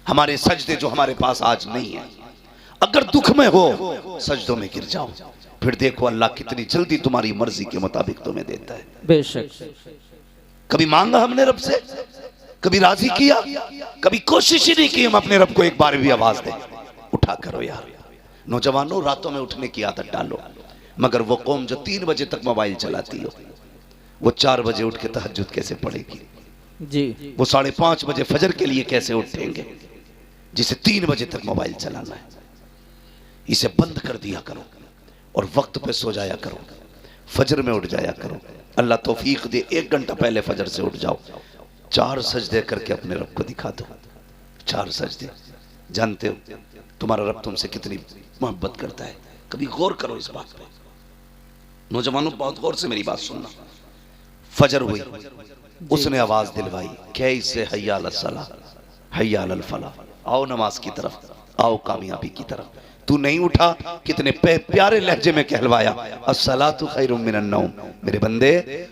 हमारे सजदे जो हमारे पास आज नहीं है। अगर दुख में हो सजदों में गिर जाओ, फिर देखो अल्लाह कितनी जल्दी तुम्हारी मर्जी के मुताबिक तुम्हें देता है। बेशक। कभी मांगा हमने रब से, कभी राजी किया, कभी कोशिश ही नहीं की हम अपने रब को एक बार भी आवाज दें, उठा करो यार। नौजवानों, रातों में उठने की आदत डालो। मगर वो कौम जो 3 बजे तक मोबाइल चलाती हो, वो 4 बजे उठ के तहज्जुद कैसे पढ़ेगी? जी, वो 5:30 बजे फजर के लिए कैसे उठेंगे, जिसे 3 बजे तक मोबाइल चलाना है? इसे बंद कर दिया करो और वक्त पे सो जाया करो, फजर में उठ जाया करो। अल्लाह तौफीक दे, 1 घंटा पहले फजर से उठ जाओ, 4 सजदे करके अपने रब को दिखा दो। 4 सजदे। जानते हो तुम्हारा रब तुमसे कितनी मोहब्बत करता है? कभी गौर करो इस बात पे। नौजवानों, बहुत गौर से मेरी बात सुनना। फजर हुई, उसने आवाज दिलवाई, कैसे हय्या अलल सलाह, हय्या अलल फलाह, आओ नमाज की तरफ, आओ कामयाबी की तरफ। तू नहीं उठा, कितने प्यारे लहजे में कहलवाया, अस्सलातु खैरुम मिनन नौम। मेरे बंदे,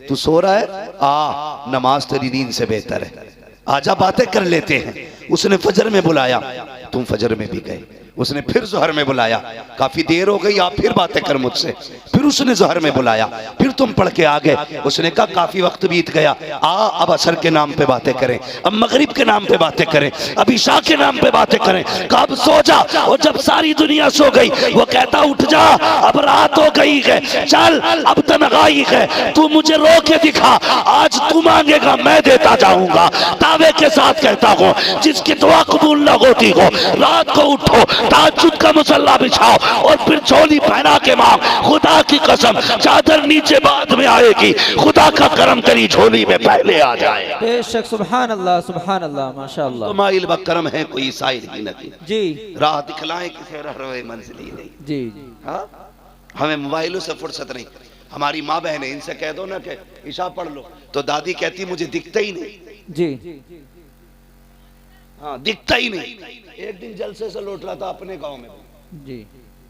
तू सो रहा है, आ नमाज तेरी नींद से बेहतर है, आजा बातें कर लेते हैं। उसने फजर में बुलाया, तुम फजर में भी गए। उसने फिर ज़ोहर में बुलाया, काफी देर हो गई, आप फिर बातें कर मुझसे। फिर उसने ज़ोहर में बुलाया, फिर तुम पढ़ के आ गए। उसने कहा काफी वक्त बीत गया, अब असर के नाम पे बातें करें, अब मगरिब के नाम पे बातें करें, अब इशा के नाम पे बातें करें। कब सो जा, और जब सारी दुनिया सो गई वो कहता उठ जा, अब रात हो गई है, चल अब तन्हाई है, तू मुझे रो के दिखा, आज तू मांगेगा मैं देता जाऊंगा। दावे के साथ कहता हूँ, जिसकी दुआ कबूल न होती हो, रात को उठो, ताज्जुद का मुसल्ला बिछाओ और फिर झोली पहना के मांग। खुदा की कसम, चादर नीचे बाद में आएगी, खुदा का करम तेरी झोली में पहले आ जाए। बेशक, सुभान अल्लाह, सुभान अल्लाह, माशाअल्लाह। तो माइल बकरम है, कोई साइल ही नहीं। जी, राह दिखलाए किसे रहे मंजिल ही नहीं। जी, हाँ, हमें मोबाइलों से फुर्सत नहीं। हमारी माँ बहन है, इनसे कह दो ना कि ईशा पढ़ लो, तो दादी कहती मुझे दिखता ही नहीं। जी हाँ, दिखता ही नहीं। एक दिन जलसे से लौट रहा था अपने गांव में। जी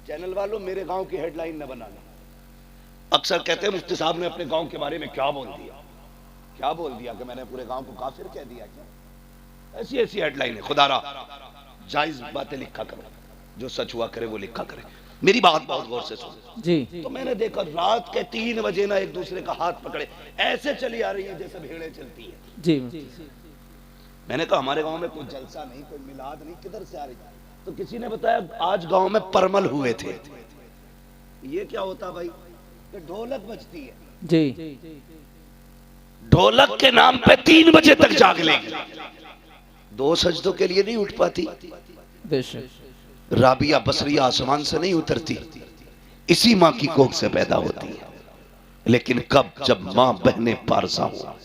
चैनल वालों, मेरे गांव की हेडलाइन न बनाना। अक्सर कहते हैं मुफ्ती साहब ने अपने गांव के बारे में क्या बोल दिया, क्या बोल दिया कि मैंने पूरे गांव को काफिर कह दिया क्या? ऐसी ऐसी हेडलाइन है। खुदारा जायज बातें लिखा करो, जो सच हुआ करे वो लिखा करे। मेरी बात बहुत गौर से सुनो। जी तो मैंने देखा रात के 3 बजे ना एक दूसरे का हाथ पकड़े ऐसे चली आ रही है जैसे भेड़ें चलती है। जी मैंने कहा हमारे गांव में कोई जलसा नहीं, कोई मिलाद नहीं, किधर से आ रही? तो किसी ने बताया आज गांव में परमल हुए थे। ये क्या होता भाई? ये ढोलक बजती है। जी ढोलक के नाम पे 3 बजे तक जाग लेगी। 2 सजदों के लिए नहीं उठ पाती। बेशक राबिया बसरिया आसमान से नहीं उतरती, इसी माँ की कोख से पैदा होती है। लेकिन कब? जब माँ बहने पारसा हो,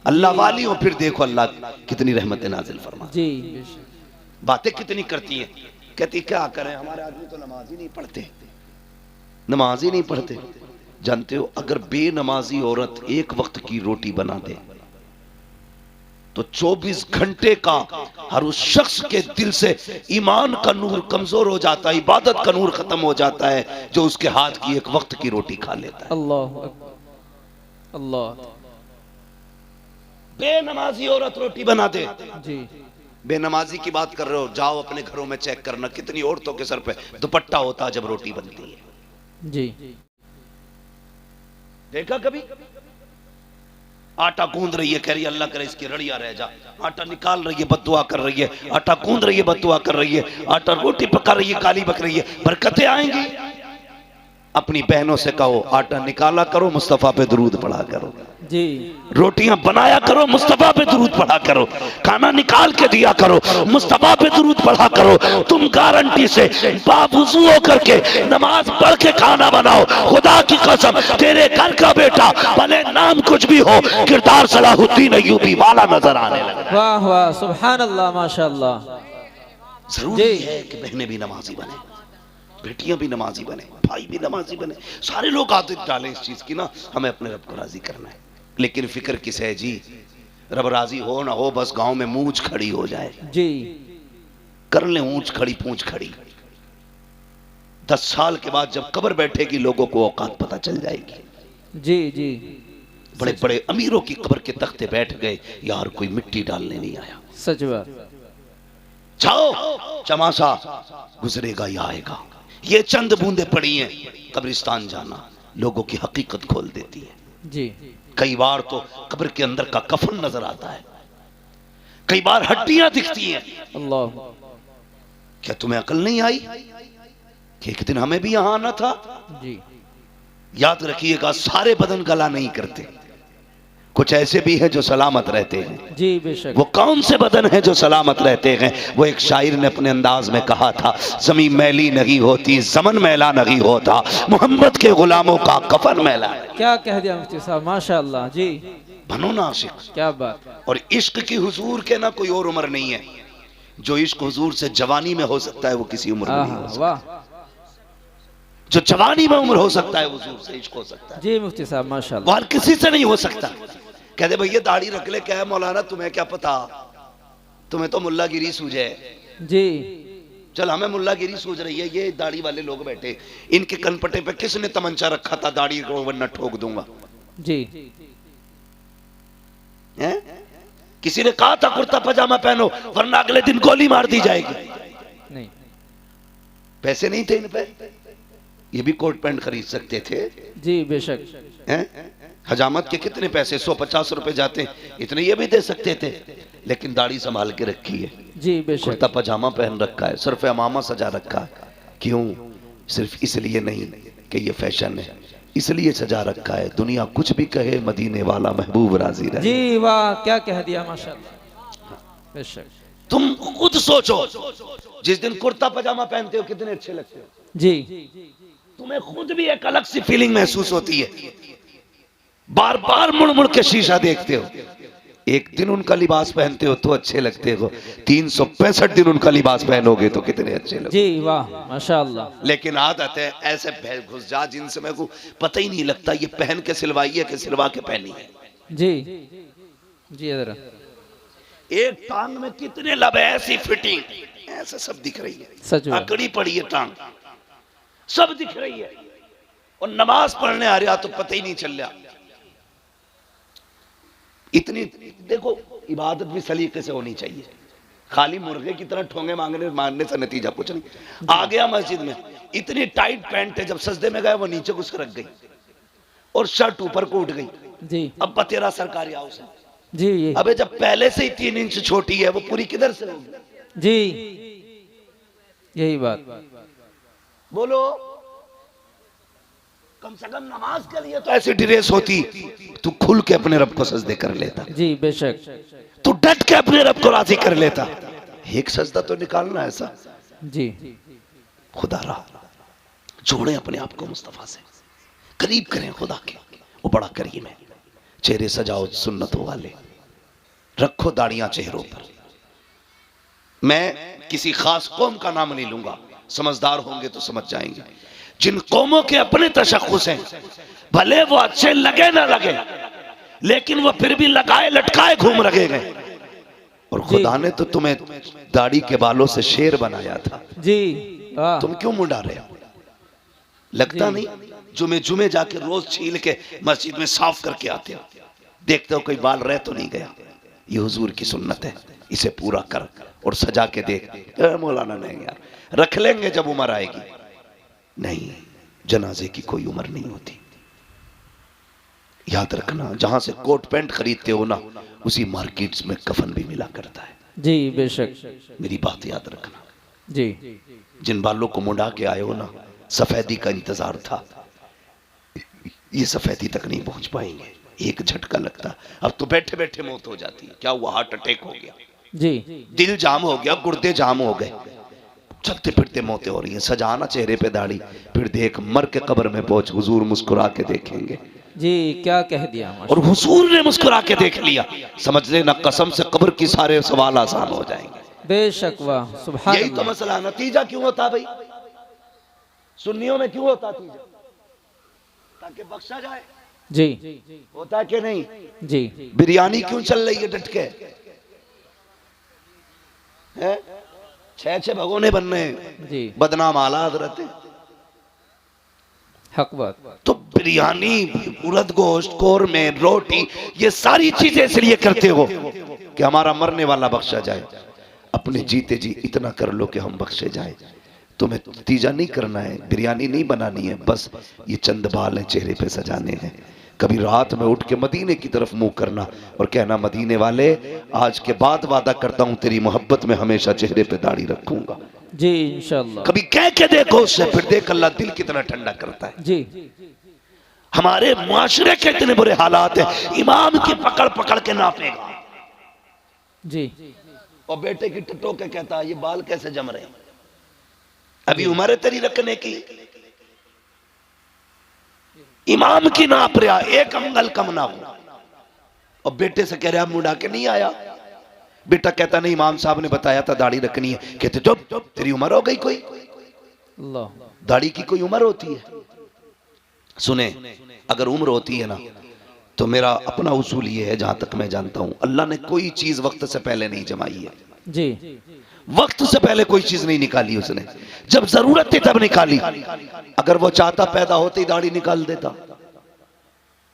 अल्लाह वाली हो, फिर देखो अल्लाह कितनी रहमत नाजिल फरमा। जी बेशक बातें कितनी करती हैं। कहती क्या करें, हमारे आदमी तो नमाज ही नहीं पढ़ते, नमाज ही नहीं पढ़ते। जानते हो अगर बेनमाजी औरत एक वक्त की रोटी बना दे तो 24 घंटे का हर उस शख्स के दिल से ईमान का नूर कमजोर हो जाता है, इबादत का नूर खत्म हो जाता है, जो उसके हाथ की एक वक्त की रोटी खा लेता है। अल्लाह अकबर अल्लाह। बेनमाजी औरत रोटी बना दे। जी बेनमाजी की बात कर रहे हो, जाओ अपने घरों में चेक करना कितनी औरतों के सर पे दुपट्टा होता है जब रोटी बनती है। जी देखा कभी? आटा गूंद रही है, कह रही है अल्लाह करे इसकी रड़िया रह जा। आटा निकाल रही है, बद्दुआ कर रही है। आटा गूंद रही है, बद्दुआ कर रही है। आटा रोटी पका रही है, गाली बक रही है। बरकतें आएंगी। अपनी बहनों से कहो आटा निकाला करो, मुस्तफा पे दुरूद पढ़ा करो। जी रोटियां बनाया करो, मुस्तफा पे दुरूद पढ़ा करो। खाना निकाल के दिया करो, मुस्तफा पे दुरूद पढ़ा करो। तुम गारंटी से बावुज़ू होकर के नमाज पढ़ के खाना बनाओ, खुदा की कसम तेरे घर का बेटा भले नाम कुछ भी हो, किरदार सलाहुद्दीन अय्यूबी वाला नजर आने लगा। वाह वाह सुभान अल्लाह माशाअल्लाह। जरूरी है कि बहनें भी नमाजी बने, बेटियां भी नमाजी बने, भाई भी नमाजी बने। सारे लोग आदत डालें इस चीज की ना, हमें अपने रब को राजी करना है। लेकिन फिक्र किस है जी? रब राजी हो ना हो, बस गांव में मूंछ खड़ी हो जाए। जी कर ले ऊंच खड़ी पूंछ खड़ी। 10 साल के बाद जब कब्र बैठेगी लोगों को औकात पता चल जाएगी। जी जी बड़े बड़े अमीरों की कब्र के तख्ते बैठ गए, यार कोई मिट्टी डालने नहीं आया। सच बात। जाओ चमासा गुजरेगा या आएगा। ये चंद बूंदे पड़ी हैं, कब्रिस्तान जाना लोगों की हकीकत खोल देती है। जी कई बार तो कब्र के अंदर का कफन नजर आता है, कई बार हड्डियां दिखती हैं। अल्लाह। क्या तुम्हें अकल नहीं आई कि एक दिन हमें भी यहां आना था? जी याद रखिएगा सारे बदन गला नहीं करते, कुछ ऐसे भी हैं जो सलामत रहते हैं। जी बेशक। वो कौन से बदन हैं जो सलामत रहते हैं? वो एक शायर ने अपने अंदाज में कहा था, ज़मीन मैली नहीं होती, ज़मन मैला नहीं होता, मोहम्मद के गुलामों का कफन मैला है। क्या कह दिया मुफ्ती साहब, माशाअल्लाह। जी बनो ना आशिक। क्या बात। और इश्क की हुजूर के ना कोई और उम्र नहीं है। जो इश्क हुजूर से जवानी में हो सकता है वो किसी उम्र में नहीं हो सकता। वाह। जो जवानी में उम्र हो सकता है हुजूर से इश्क हो सकता है। जी मुफ्ती साहब माशाअल्लाह। और किसी से नहीं हो सकता। कहते भैया दाढ़ी रख ले, क्या है मौलाना तुम्हें क्या पता, तुम्हें तो मुल्लागिरी सूझे। जी चल हमें मुल्लागिरी सूझ रही है, ये दाढ़ी वाले लोग बैठे, इनके कनपटे पे किसने तमंचा रखा था दाढ़ी को वरना ठोक दूंगा। जी हैं? किसी ने कहा था कुर्ता पजामा पहनो वरना अगले दिन गोली मार दी जाएगी? नहीं। पैसे नहीं थे इन पे, ये भी कोट पैंट खरीद सकते थे। जी बेशक। हैं? हजामत के कितने पैसे 150 रुपए जाते हैं, इतने ये भी दे सकते थे। लेकिन दाढ़ी संभाल के रखी है, जी बेशक। कुर्ता पजामा पहन रखा है, सिर्फ अमामा सजा रखा है। क्यों? सिर्फ इसलिए नहीं कि ये फैशन है, इसलिए सजा रखा है दुनिया कुछ भी कहे मदीने वाला महबूब राजी रहे। जी वाह, क्या कह दिया माशाअल्लाह। बेशक। तुम खुद सोचो, जिस दिन कुर्ता पजामा पहनते हो कितने अच्छे लगते हो। जी तुम्हें खुद भी एक अलग सी फीलिंग महसूस होती है। बार बार मुड़ मुड़ के शीशा देखते हो, एक दिन उनका लिबास पहनते हो तो अच्छे लगते हो, 365 दिन उनका लिबास पहनोगे तो कितने अच्छे लगोगे। जी वाह माशाअल्लाह। लेकिन आदत है ऐसे घुस जा जिनसे मेरे को पता ही नहीं लगता ये पहन के सिलवाई है कि सिलवा के पहनी है। जी जी जरा एक टांग में कितने लब है, ऐसी फिटिंग ऐसे सब दिख रही है, सच में। अकड़ी पड़ी है टांग, सब दिख रही है, और नमाज पढ़ने आ रहा तो पता ही नहीं चल रहा। इतनी देखो इबादत भी सलीके से होनी चाहिए, खाली मुर्गे की तरह ठोंगे मारने से नतीजा कुछ नहीं। आ गया मस्जिद में, इतनी टाइट पैंट है, जब सजदे में गए वो नीचे घुस रख गई और शर्ट ऊपर को उठ गई। जी अब तेरा सरकारी हाउस है जी ये अबे, जब पहले से ही 3 इंच छोटी है वो पूरी किधर से होगी? जी यही बात। बोलो, कम से कम नमाज के लिए तो ऐसी ड्रेस होती, तू खुल के अपने रब को सजदे कर लेता, जी बेशक। तू डट के अपने रब को राजी कर लेता। एक सजदा तो निकालना ऐसा। जी खुदा रहा जोड़े अपने आप को मुस्तफा से, करीब करें खुदा के, वो बड़ा करीम है। चेहरे सजाओ सुन्नतों वाले, रखो दाढ़ियां चेहरों पर। मैं किसी खास कौम का नाम नहीं लूंगा, समझदार होंगे तो समझ जाएंगे। जिन कौमों के अपने तशख्खुस हैं, भले वो अच्छे लगे ना लगे, लेकिन वो फिर भी लगाए लटकाए घूम रहे गए। और खुदा ने तो तुम्हें दाढ़ी के बालों से शेर बनाया था, जी वाह। तुम क्यों मुंडा रहे हो? लगता नहीं जुमे जाके रोज छील के मस्जिद में साफ करके आते हो, देखते हो कोई बाल रह तो नहीं गया। ये हुजूर की सुन्नत है, इसे पूरा कर और सजा के देख। मौलाना नहीं यार, रख लेंगे जब उम्र आएगी। नहीं, जनाजे की कोई उम्र नहीं होती। याद रखना, जहां से कोट पैंट खरीदते हो ना, उसी मार्केट्स में कफन भी मिला करता है। जी बेशक। मेरी बात याद रखना। जी जिन बालों को मुंडा के आए हो ना, सफेदी का इंतजार था, ये सफेदी तक नहीं पहुंच पाएंगे। एक झटका लगता, अब तो बैठे बैठे मौत हो जाती है। क्या हुआ? हार्ट अटैक हो गया, जी दिल जाम हो गया, गुर्दे जाम हो गए, चलते फिरते मौतें हो रही हैं। सजाना चेहरे पे दाढ़ी, फिर देख मर के कब्र में पहुंच, हुजूर मुस्कुरा के देखेंगे। जी क्या कह दिया और हुजूर ने मुस्कुरा के देख लिया, समझ लेना कसम से कब्र की सारे सवाल आसान हो जाएंगे। बेशक वाह सुभान यही तो अल्लाह। मसला। नतीजा क्यों होता भाई? सुन्नियों में क्यों होता नतीजा? ताकि बख्शा जाए। जी होता कि नहीं? जी बिरयानी क्यों चल रही है डट के? हैं? 6 भगोने बन रहे हैं, जी बदनाम आला हजरत है। हक बात। तो बिरयानी, उड़द गोश्त, कोरमे, रोटी, ये सारी चीजें इसलिए करते हो कि हमारा मरने वाला बख्शा जाए। अपने जीते जी इतना कर लो कि हम बख्शे जाए। तुम्हें नतीजा नहीं करना है, बिरयानी नहीं बनानी है, बस ये चंद बाल हैं चेहरे पे सजाने हैं। कभी रात में उठ के मदीने की तरफ मुंह करना और कहना, मदीने वाले आज के बाद वादा करता हूं तेरी मोहब्बत में हमेशा चेहरे पे दाढ़ी रखूंगा। जी इंशाअल्लाह। कभी कह के देखो उससे, फिर देख अल्लाह दिल कितना ठंडा करता है। जी हमारे मुआशरे के इतने बुरे हालात हैं, इमाम की पकड़ पकड़ के नापेगा जी और बेटे की टटो के कहता है ये बाल कैसे जम रहे हैं, अभी उम्र है तेरी रखने की। इमाम की नाप रहा, एक अंगल कम ना हो, और बेटे से कह रहा मुंडा के नहीं आया। बेटा कहता नहीं, इमाम साहब ने बताया था दाढ़ी रखनी है। कहते चुप, तेरी उम्र हो गई कोई? अल्लाह। दाढ़ी की कोई उम्र होती है? सुने, अगर उम्र होती है ना, तो मेरा अपना उसूल ये है, जहां तक मैं जानता हूं, अल्लाह ने कोई चीज वक्त से पहले नहीं जमाई है। जी वक्त से पहले कोई चीज नहीं निकाली उसने, जब जरूरत थी तब निकाली। अगर वो चाहता पैदा होते ही दाढ़ी निकाल देता।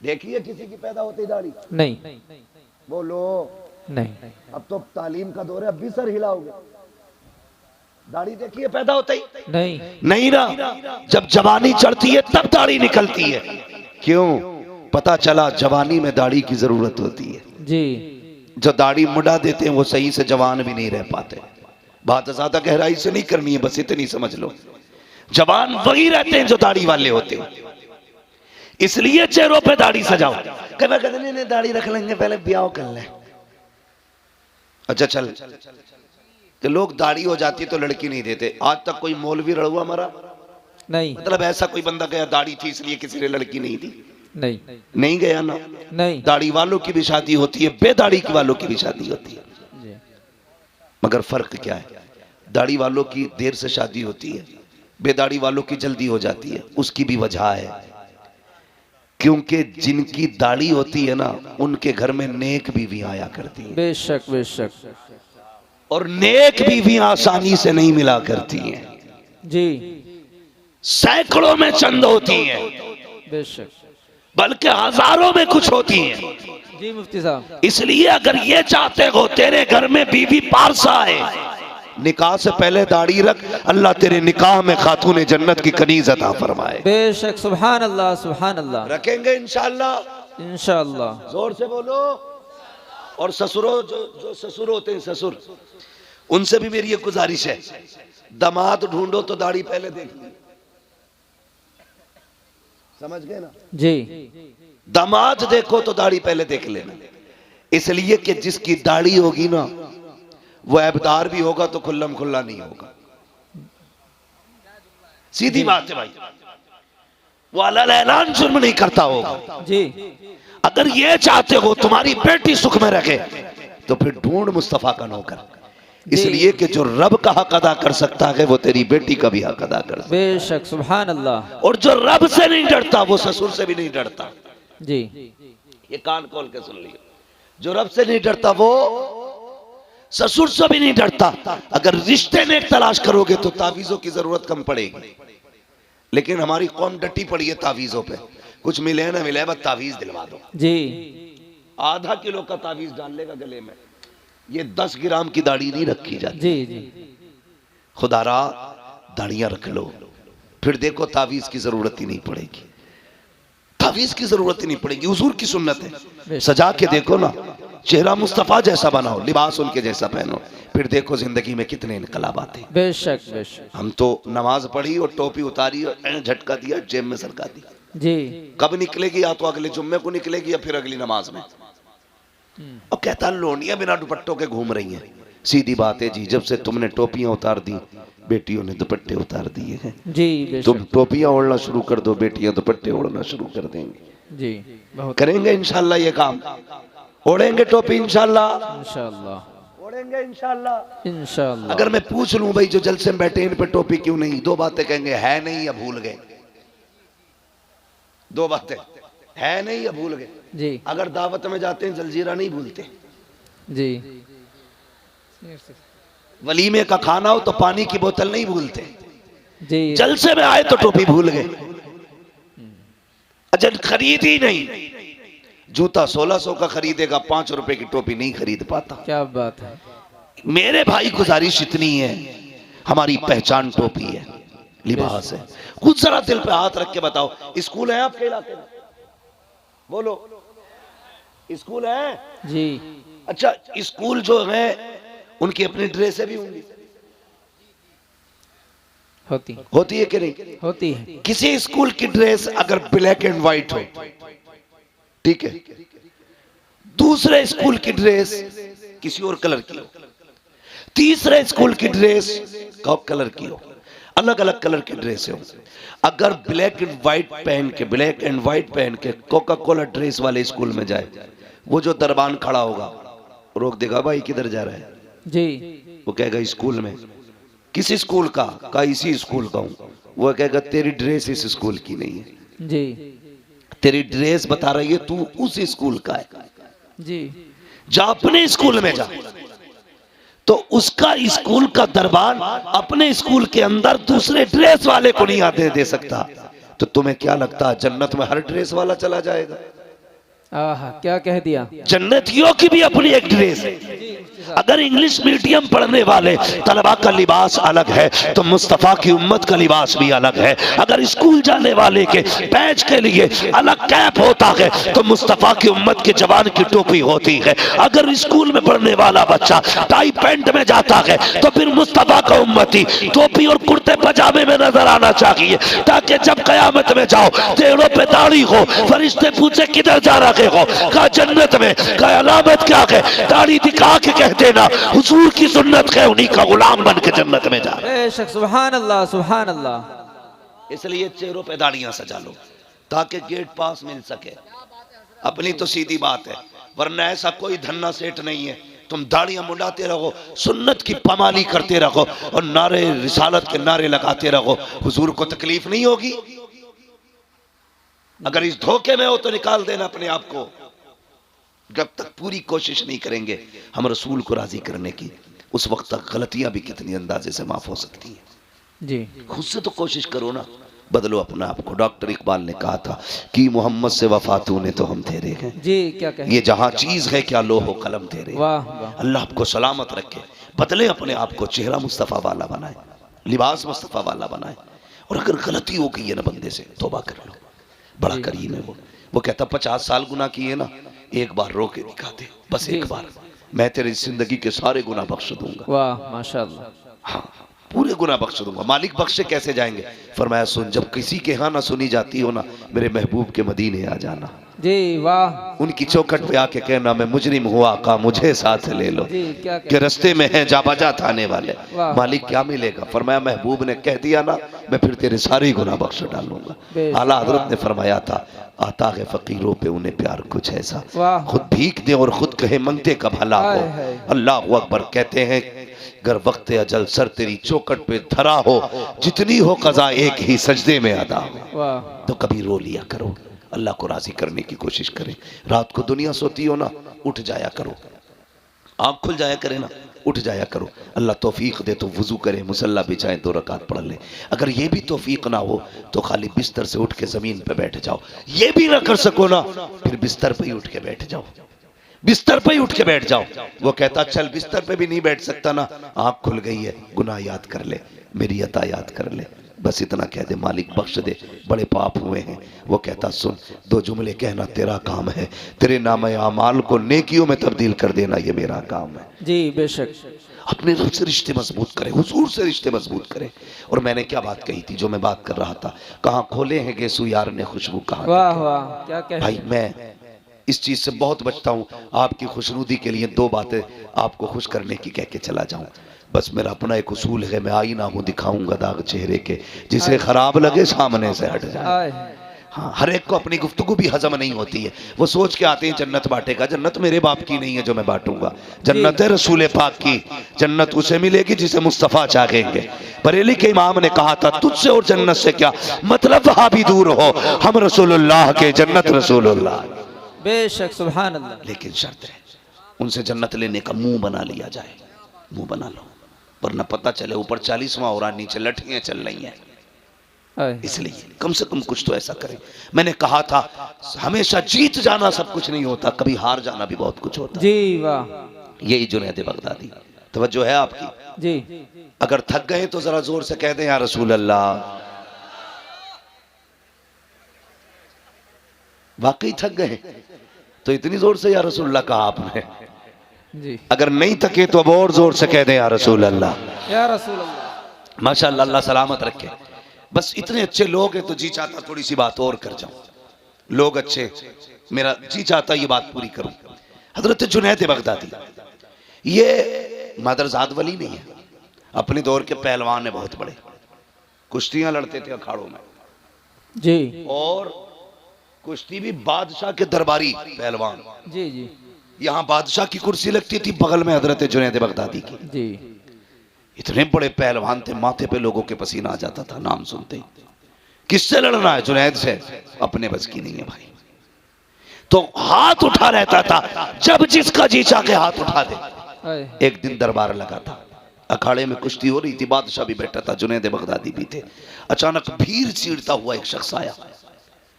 देखिए किसी की पैदा होते ही दाढ़ी? नहीं बोलो, नहीं अब तो तालीम का दौर है, अब भी सर हिलाओगे। दाढ़ी देखिए पैदा होता ही नहीं नहीं ना, जब जवानी चढ़ती है तब दाढ़ी निकलती है। क्यों? पता चला जवानी में दाढ़ी की जरूरत होती है। जी जो दाढ़ी मुड़ा देते हैं वो सही से जवान भी नहीं रह पाते। बात ज्यादा गहराई से नहीं करनी है, बस इतनी समझ लो, जवान वही रहते हैं जो दाढ़ी वाले होते हैं। इसलिए चेहरों पे दाढ़ी सजाओ। कहते नहीं दाढ़ी रख लेंगे, पहले ब्याह कर ले। अच्छा चल, तो लोग दाढ़ी हो जाती है तो लड़की नहीं देते। आज तक कोई मौलवी रड़ुआ मरा? नहीं मतलब ऐसा कोई बंदा गया दाढ़ी थी इसलिए किसी ने लड़की नहीं दी? नहीं नहीं गया ना। नहीं दाढ़ी वालों की भी शादी होती है, बेदाढ़ी वालों की भी शादी होती है, जी मगर फर्क क्या है? दाढ़ी वालों की देर से शादी होती है, बेदाढ़ी वालों की जल्दी हो जाती है। उसकी भी वजह है, क्योंकि जिनकी दाढ़ी होती है ना, उनके घर में नेक बीवी आया करती है, बेशक बेशक और नेक बीवी आसानी से नहीं मिला करती हैं, जी सैकड़ों में चंद होती हैं, बेशक बल्कि हजारों में कुछ होती हैं। जी मुफ्ती साहब, इसलिए अगर ये चाहते हो तेरे घर में बीवी पारसा है, निकाह से पहले दाढ़ी रख, अल्लाह तेरे निकाह में खातून जन्नत की कनीज अता फरमाए। बेशक सुभान अल्लाह सुभान अल्लाह, रखेंगे इंशाअल्लाह, इंशाअल्लाह। जोर से बोलो। और ससुरों, जो ससुर होते हैं, ससुर, उनसे भी मेरी एक गुजारिश है, दामाद ढूंढो तो दाढ़ी पहले देख ली, समझ गए ना? जी दामाद देखो तो दाढ़ी पहले देख लेना, इसलिए कि जिसकी दाढ़ी होगी ना, वो ऐबदार भी होगा तो खुल्लम खुल्ला नहीं होगा। सीधी बात है भाई, वो अलग ऐलान जुर्म नहीं करता होगा। जी अगर ये चाहते हो तुम्हारी बेटी सुख में रखे, तो फिर ढूंढ मुस्तफा का नौकर, इसलिए कि जो रब का हक अदा कर सकता है वो तेरी बेटी का भी हक अदा कर सकता है। बेशक सुभान अल्लाह। और जो रब से नहीं डरता वो ससुर से भी नहीं डरता। जी ये कान खोल के सुन लियो, जो रब से नहीं डरता वो ससुर से भी नहीं डरता। अगर रिश्ते नेक तलाश करोगे तो तावीज़ों की जरूरत कम पड़ेगी, लेकिन हमारी कौम डटी पड़ी है तावीज़ों पे, कुछ मिले ना मिले बस तावीज दिलवा दो। जी आधा किलो का तावीज डाल लेगा गले में, ये 10 ग्राम की दाढ़ी नहीं रखी जाती। जी जी खुदारा दाढ़ियां रख लो, फिर देखो तावीज की जरूरत ही नहीं पड़ेगी, तावीज की जरूरत ही नहीं पड़ेगी। हुजूर की सुन्नत है, सजा के देखो ना, चेहरा मुस्तफा जैसा बनाओ, लिबास उनके जैसा पहनो, फिर देखो जिंदगी में कितने इनकलाब आते हैं। बेशक बेशक। हम तो नमाज पढ़ी और टोपी उतारी और झटका दिया, जेब में सरका दिया। जी कब निकलेगी? या तो अगले जुम्मे को निकलेगी या फिर अगली नमाज में। अब कहता लोनियां बिना दुपट्टों के घूम रही हैं। सीधी बात है जी, जब से तुमने टोपियां उतार दी, बेटियों ने दुपट्टे उतार दिए हैं। जी बेशक। तुम टोपियां ओढ़ना शुरू कर दो, बेटियां दुपट्टे ओढ़ना शुरू कर देंगी। जी बहुत करेंगे इंशाल्लाह ये काम, ओढ़ेंगे टोपी इंशाल्लाह, इंशाअल्लाह ओढ़ेंगे इंशाल्लाह। इंशाअल्लाह। अगर मैं पूछ लूं भाई जो जलसे में बैठे इन पे टोपी क्यों नहीं, दो बातें कहेंगे, है नहीं या भूल गए। दो बातें, है नहीं या भूल गए। जी अगर दावत में जाते हैं जलजीरा नहीं भूलते, जी वलीमे का खाना हो तो पानी की बोतल नहीं भूलते, जी जलसे में आए तो टोपी भूल गए। अच्छा खरीदी नहीं, जूता 1600 का खरीदेगा, 5 रुपए की टोपी नहीं खरीद पाता। क्या बात है। मेरे भाई गुजारिश इतनी है, हमारी पहचान टोपी है, लिबास है। खुद जरा दिल पे हाथ रख के बताओ, स्कूल है आपके इलाके में? बोलो, स्कूल है? जी अच्छा स्कूल जो है उनकी अपनी ड्रेसें भी होंगी, होती है कि नहीं? होती है। किसी स्कूल की ड्रेस अगर ब्लैक एंड व्हाइट हो, ठीक है, दूसरे स्कूल की ड्रेस किसी और कलर की हो, तीसरे स्कूल की ड्रेस कलर की हो, अलग अलग कलर की ड्रेस हो, अगर ब्लैक एंड व्हाइट पहन के कोका कोला ड्रेस वाले स्कूल में जाए, वो जो दरबान खड़ा होगा रोक देगा, भाई किधर जा रहा है? जी वो कहेगा स्कूल में। किस स्कूल का इसी स्कूल का हूं। वो कहेगा तेरी ड्रेस इस स्कूल की नहीं है, जी तेरी ड्रेस बता रही है तू उस स्कूल का है, जी जा अपने स्कूल में जा। तो उसका स्कूल का दरबान अपने स्कूल के अंदर दूसरे ड्रेस वाले को नहीं आते दे सकता। तो तुम्हें क्या लगता है जन्नत में हर ड्रेस वाला चला जाएगा? आहा क्या कह दिया। जन्नतियों की भी अपनी एक ड्रेस है। अगर इंग्लिश मीडियम पढ़ने वाले तलबा का लिबास अलग है तो मुस्तफा की उम्मत का लिबास भी अलग है। अगर स्कूल जाने वाले के बैच के लिए अलग कैप होता है तो मुस्तफा की उम्मत के जवान की टोपी होती है। अगर स्कूल में पढ़ने वाला बच्चा टाई पैंट में जाता है तो फिर मुस्तफा का उम्मती टोपी और कुर्ते पजामे में नजर आना चाहिए, ताकि जब कयामत में जाओ टेढ़ों पे दाढ़ी हो, फरिश्ते पूछे किधर जा रहे हो, कहा जन्नत में, कहा अलामत क्या है, दाढ़ी दिखा के कह देना हुजूर की सुन्नत है, उन्हीं का गुलाम बन के जन्नत में जा। बेशक सुभान अल्लाह सुभान अल्लाह। इसलिए चेहरों पे दाढ़ियां सजा लो, ताकि गेट पास मिल सके। अपनी तो सीधी बात है, वरना ऐसा कोई धन्ना सेठ नहीं है। तुम दाढ़ियां मुंडाते रहो, सुन्नत की पामाली करते रहो और नारे रिसालत के नारे लगाते रहो, हुजूर को तकलीफ नहीं होगी? अगर इस धोखे में हो तो निकाल देना अपने आप को। जब तक पूरी कोशिश नहीं करेंगे हम रसूल को राजी करने की, उस वक्त तक गलतियां भी कितनी अंदाजे से माफ हो सकती हैं। जी खुद से तो कोशिश करो ना, बदलो अपना आप को। डॉक्टर इकबाल ने कहा था कि मोहम्मद से वफा तूने तो हम तेरे हैं। जी क्या कहें? ये जहां चीज है क्या लोहो कलम तेरे। वाह वाह। अल्लाह आपको सलामत रखे, बदले अपने आप को, चेहरा मुस्तफ़ा वाला बनाए, लिबास मुस्तफ़ा वाला बनाए। और अगर गलती हो गई है ना बंदे से, तौबा कर लो, बड़ा करीम है वो कहता 50 साल गुनाह किए ना, एक बार रो के दिखा दे, बस एक बार, मैं तेरी जिंदगी के सारे गुनाह बख्श दूंगा। वाह माशाअल्लाह। हाँ, पूरे गुनाह बख्श दूंगा। मालिक बख्शे कैसे जाएंगे? फरमाया सुन, जब किसी के यहाँ ना सुनी जाती हो ना, मेरे महबूब के मदीने आ जाना। जी वाह। उनकी चौखट पे आके कहना मैं मुजरिम हुआ का मुझे साथ ले लो, जी क्या कि रास्ते में है जा बजा थाने वाले। वाह। मालिक क्या मिलेगा? फरमाया महबूब ने कह दिया ना, मैं फिर तेरे सारे गुनाह बख्श डालूंगा। आला हजरत ने फरमाया था, आता है फकीरों पे उन्हें प्यार कुछ ऐसा, वाह। खुद भीख दे और खुद कहे मंगते का भला हो। अल्लाह अकबर। कहते हैं अगर वक्त अजल सर तेरी चौखट पे धरा हो, जितनी हो कज़ा एक ही सजदे में अदा हो। वाह। तो कभी रो लिया करो, अल्लाह को राजी करने की कोशिश करें। रात को दुनिया सोती हो ना, उठ जाया करो, आँख खुल जाया करे ना, उठ जाया करो। अल्लाह तौफीक दे तो वुजू करे, मुसल्ला बिछाए, 2 रकात पढ़ ले। अगर ये भी तौफीक ना हो तो खाली बिस्तर से उठ के जमीन पे बैठ जाओ। ये भी ना कर सको ना, फिर बिस्तर पे ही उठ के बैठ जाओ, बिस्तर पे ही उठ के बैठ जाओ। वो कहता चल बिस्तर पे भी नहीं बैठ सकता ना, आँख खुल गई है, गुनाह याद कर ले, मेरी अता याद कर ले, बस इतना कह दे, मालिक बख्श दे, बड़े पाप हुए हैं। वो कहता सुन, 2 जुमले कहना तेरा काम है, तेरे नाम आमाल को नेकियों में तब्दील कर देना ये मेरा काम है। जी बेशक। अपने रब से रिश्ते मजबूत करें, हुजूर से रिश्ते मजबूत करें। और मैंने क्या बात कही थी, जो मैं बात कर रहा था, कहाँ खोले हैं गेसू यार ने खुशबू कहाँ। वाह वाह क्या कहें? भाई मैं इस चीज से बहुत बचता हूँ, आपकी खुशनुदी के लिए 2 बातें आपको खुश करने की कह के चला जाऊं। बस मेरा अपना एक उसूल है, मैं आईना हूँ दिखाऊंगा दाग चेहरे के, जिसे खराब लगे सामने से हट जाए। हाँ, हर एक को अपनी गुफ्तगू भी हजम नहीं होती है। वो सोच के आते हैं जन्नत बांटेगा, जन्नत मेरे बाप की नहीं है जो मैं बांटूंगा, जन्नत है रसूल पाक की। जन्नत उसे मिलेगी जिसे मुस्तफ़ा चाहेंगे। बरेली के इमाम ने कहा था तुझसे और जन्नत से क्या मतलब, वहां भी दूर हो, हम रसूलुल्लाह के, जन्नत रसूलुल्लाह। बेशक सुभान अल्लाह। लेकिन शर्त है, उनसे जन्नत लेने का मुंह बना लिया जाए, मुंह बना लो, वरना पता चले ऊपर 40वां हो रहा, नीचे लठियां चल रही हैं। इसलिए कम से कम कुछ तो ऐसा करें। मैंने कहा था हमेशा जीत जाना सब कुछ नहीं होता, कभी हार जाना भी बहुत कुछ होता। जी वाह। यही जुनैद बगदादी। तवज्जो है आपकी? जी। अगर थक गए तो जरा जोर से कह दें या रसूल अल्लाह। वाकई थक गए तो इतनी जोर से या रसूल अल्लाह कहा आपने। जी। अगर नहीं थके तो अब और जोर से कह दें या रसूल अल्लाह। या रसूल अल्लाह। माशाअल्लाह, अल्लाह सलामत रखे। बस इतने अच्छे लोग हैं तो जी चाहता थोड़ी सी बात और कर जाऊं। लोग अच्छे, मेरा जी चाहता ये बात पूरी करूं। हजरत जुनैद बगदादी ये मादरजाद वली नहीं है, अपने दौर के पहलवान है बहुत बड़े, कुश्तियां लड़ते थे अखाड़ों में। जी। और कुश्ती भी बादशाह के दरबारी पहलवान। जी जी। यहाँ बादशाह की कुर्सी लगती थी, बगल में हजरत जुनैद बगदादी की। जी। इतने बड़े पहलवान थे, माथे पे लोगों के पसीना आ जाता था नाम सुनते ही। किससे लड़ना है? जुनैद से। अपने बस की नहीं है भाई, तो हाथ उठा रहता था, जब जिसका जी चाह के हाथ उठा दे। एक दिन दरबार लगा था, अखाड़े में कुश्ती हो रही थी, बादशाह भी बैठा था, जुनैद बगदादी भी थे। अचानक भीड़ चीरता हुआ एक शख्स आया।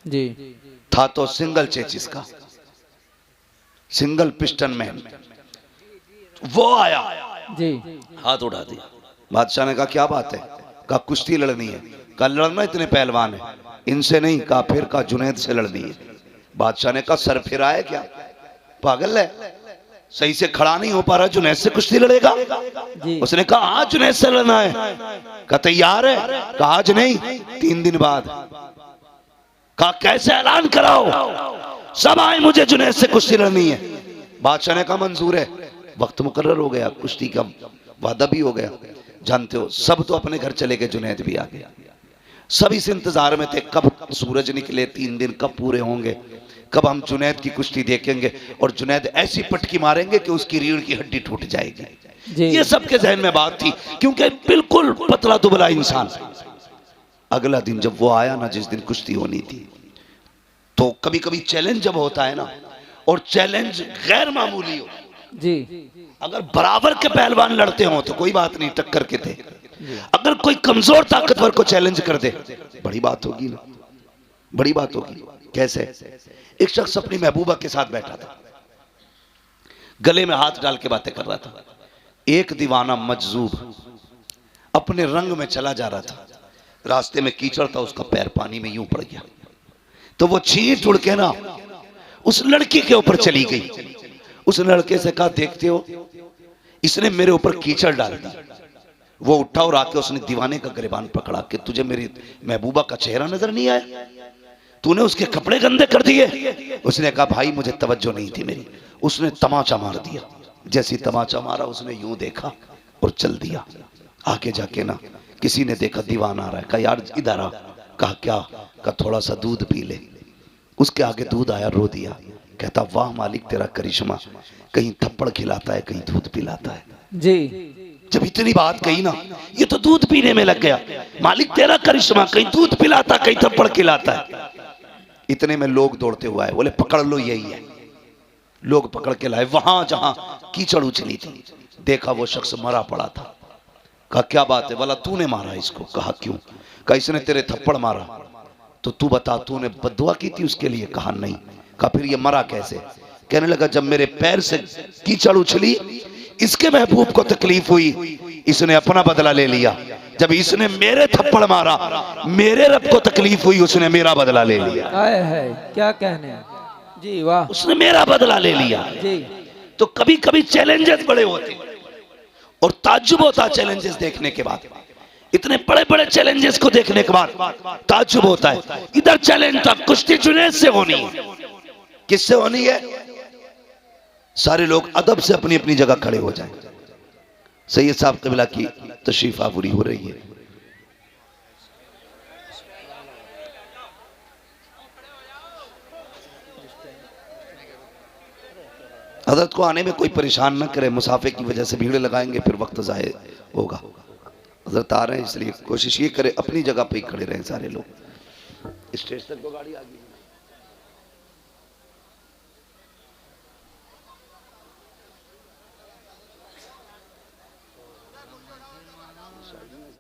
जी। था तो सिंगल चेचिस का, सिंगल पिस्टन मैन। वो आया, जी। हाथ उठा दिया। बादशाह ने कहा क्या बात है? कहा कुश्ती लड़नी है। कहा लड़ना, इतने पहलवान है, इनसे नहीं। कहा फिर? कहा जुनैद से लड़नी है। बादशाह ने कहा सर फिरा है क्या, पागल है, सही से खड़ा नहीं हो पा रहा, जुनैद से कुश्ती लड़ेगा? उसने कहा आज जुनैद से लड़ना है। कहा तैयार है? कहा आज नहीं, 3 दिन बाद। कहा कैसे? ऐलान कराओ, सब आए, मुझे जुनैद से कुश्ती लड़नी है। बादशाह ने कहा मंजूर है। वक्त मुकर्रर हो गया, कुश्ती का वादा भी हो गया। जानते हो सब तो अपने घर चले गए, जुनैद भी आ गया। सब इस इंतजार में थे कब सूरज निकले, 3 दिन कब पूरे होंगे, कब हम जुनैद की कुश्ती देखेंगे और जुनैद ऐसी पटकी मारेंगे कि उसकी रीढ़ की हड्डी टूट जाएगी। ये सबके जहन में बात थी, क्योंकि बिल्कुल पतला दुबला इंसान। अगला दिन जब वो आया ना, जिस दिन कुश्ती होनी थी, तो कभी कभी चैलेंज जब होता है ना, और चैलेंज गैर मामूली हो जी, अगर बराबर के पहलवान लड़ते हो तो कोई बात नहीं, टक्कर के थे। अगर कोई कमजोर ताकतवर को चैलेंज कर दे, बड़ी बात होगी ना, बड़ी बात होगी। कैसे? एक शख्स अपनी महबूबा के साथ बैठा था, गले में हाथ डाल के बातें कर रहा था। एक दीवाना मजजूब अपने रंग में चला जा रहा था, रास्ते में कीचड़ था, उसका पैर पानी में यूं पड़ गया, तो वो छींट उड़ के ना उस लड़की के ऊपर चली गई। उस लड़के से कहा, देखते हो इसने मेरे ऊपर कीचड़ डाल दी। वो उठा और आके उसने दीवाने का गिरबान पकड़ा कि तुझे मेरी महबूबा का चेहरा नजर नहीं आया, तूने उसके कपड़े गंदे कर दिए। उसने कहा, भाई मुझे तवज्जो नहीं थी मेरी। उसने तमाचा मार दिया। जैसी तमाचा मारा, उसने यूं देखा और चल दिया। आगे जाके ना किसी ने देखा दीवाना आ रहा है, कहा यार इधर आ। कहा क्या? कहा थोड़ा सा दूध पी ले। उसके आगे दूध आया, रो दिया। कहता वाह मालिक तेरा करिश्मा, कहीं थप्पड़ खिलाता है, कहीं दूध पिलाता है जी। जब इतनी बात कही ना, ये तो दूध पीने में लग गया। मालिक तेरा करिश्मा, कहीं दूध पिलाता, कहीं थप्पड़ खिलाता है। इतने में लोग दौड़ते हुए आए, बोले पकड़ लो, यही है। लोग पकड़ के लाए वहां जहां कीचड़ उछली थी। देखा वो शख्स मरा पड़ा था। कहा क्या बात है? बोला तूने मारा इसको। कहा क्यों? कहा इसने तेरे थप्पड़ मारा, तो तू बता तूने बद्दुआ की थी उसके लिए? कहा नहीं। कहा फिर ये मरा कैसे? कहने लगा जब मेरे पैर से कीचड़ उछली, इसके महबूब को तकलीफ हुई, इसने अपना बदला ले लिया। जब इसने मेरे थप्पड़ मारा, मेरे रब को तकलीफ हुई, उसने मेरा बदला ले लिया। आए है क्या कहने जी, वाह, उसने मेरा बदला ले लिया जी। तो कभी कभी चैलेंजेस बड़े होते और ताज्जुब होता चैलेंजेस देखने के बाद। इतने बड़े बड़े चैलेंजेस को देखने के बाद ताज्जुब होता है। इधर चैलेंज था, कुश्ती जुनैद से होनी है। किससे होनी है? सारे लोग अदब से अपनी अपनी जगह खड़े हो जाएं। सैयद साहब क़िबला की तशरीफ आवरी हो रही है। हजरत को आने में कोई परेशान न करे, मुसाफे की वजह से भीड़ लगाएंगे फिर वक्त ज़ाय होगा। हजरत आ रहे हैं, इसलिए कोशिश ये करें अपनी जगह पे ही खड़े रहें सारे लोग। स्टेज तक तो गाड़ी आ गई।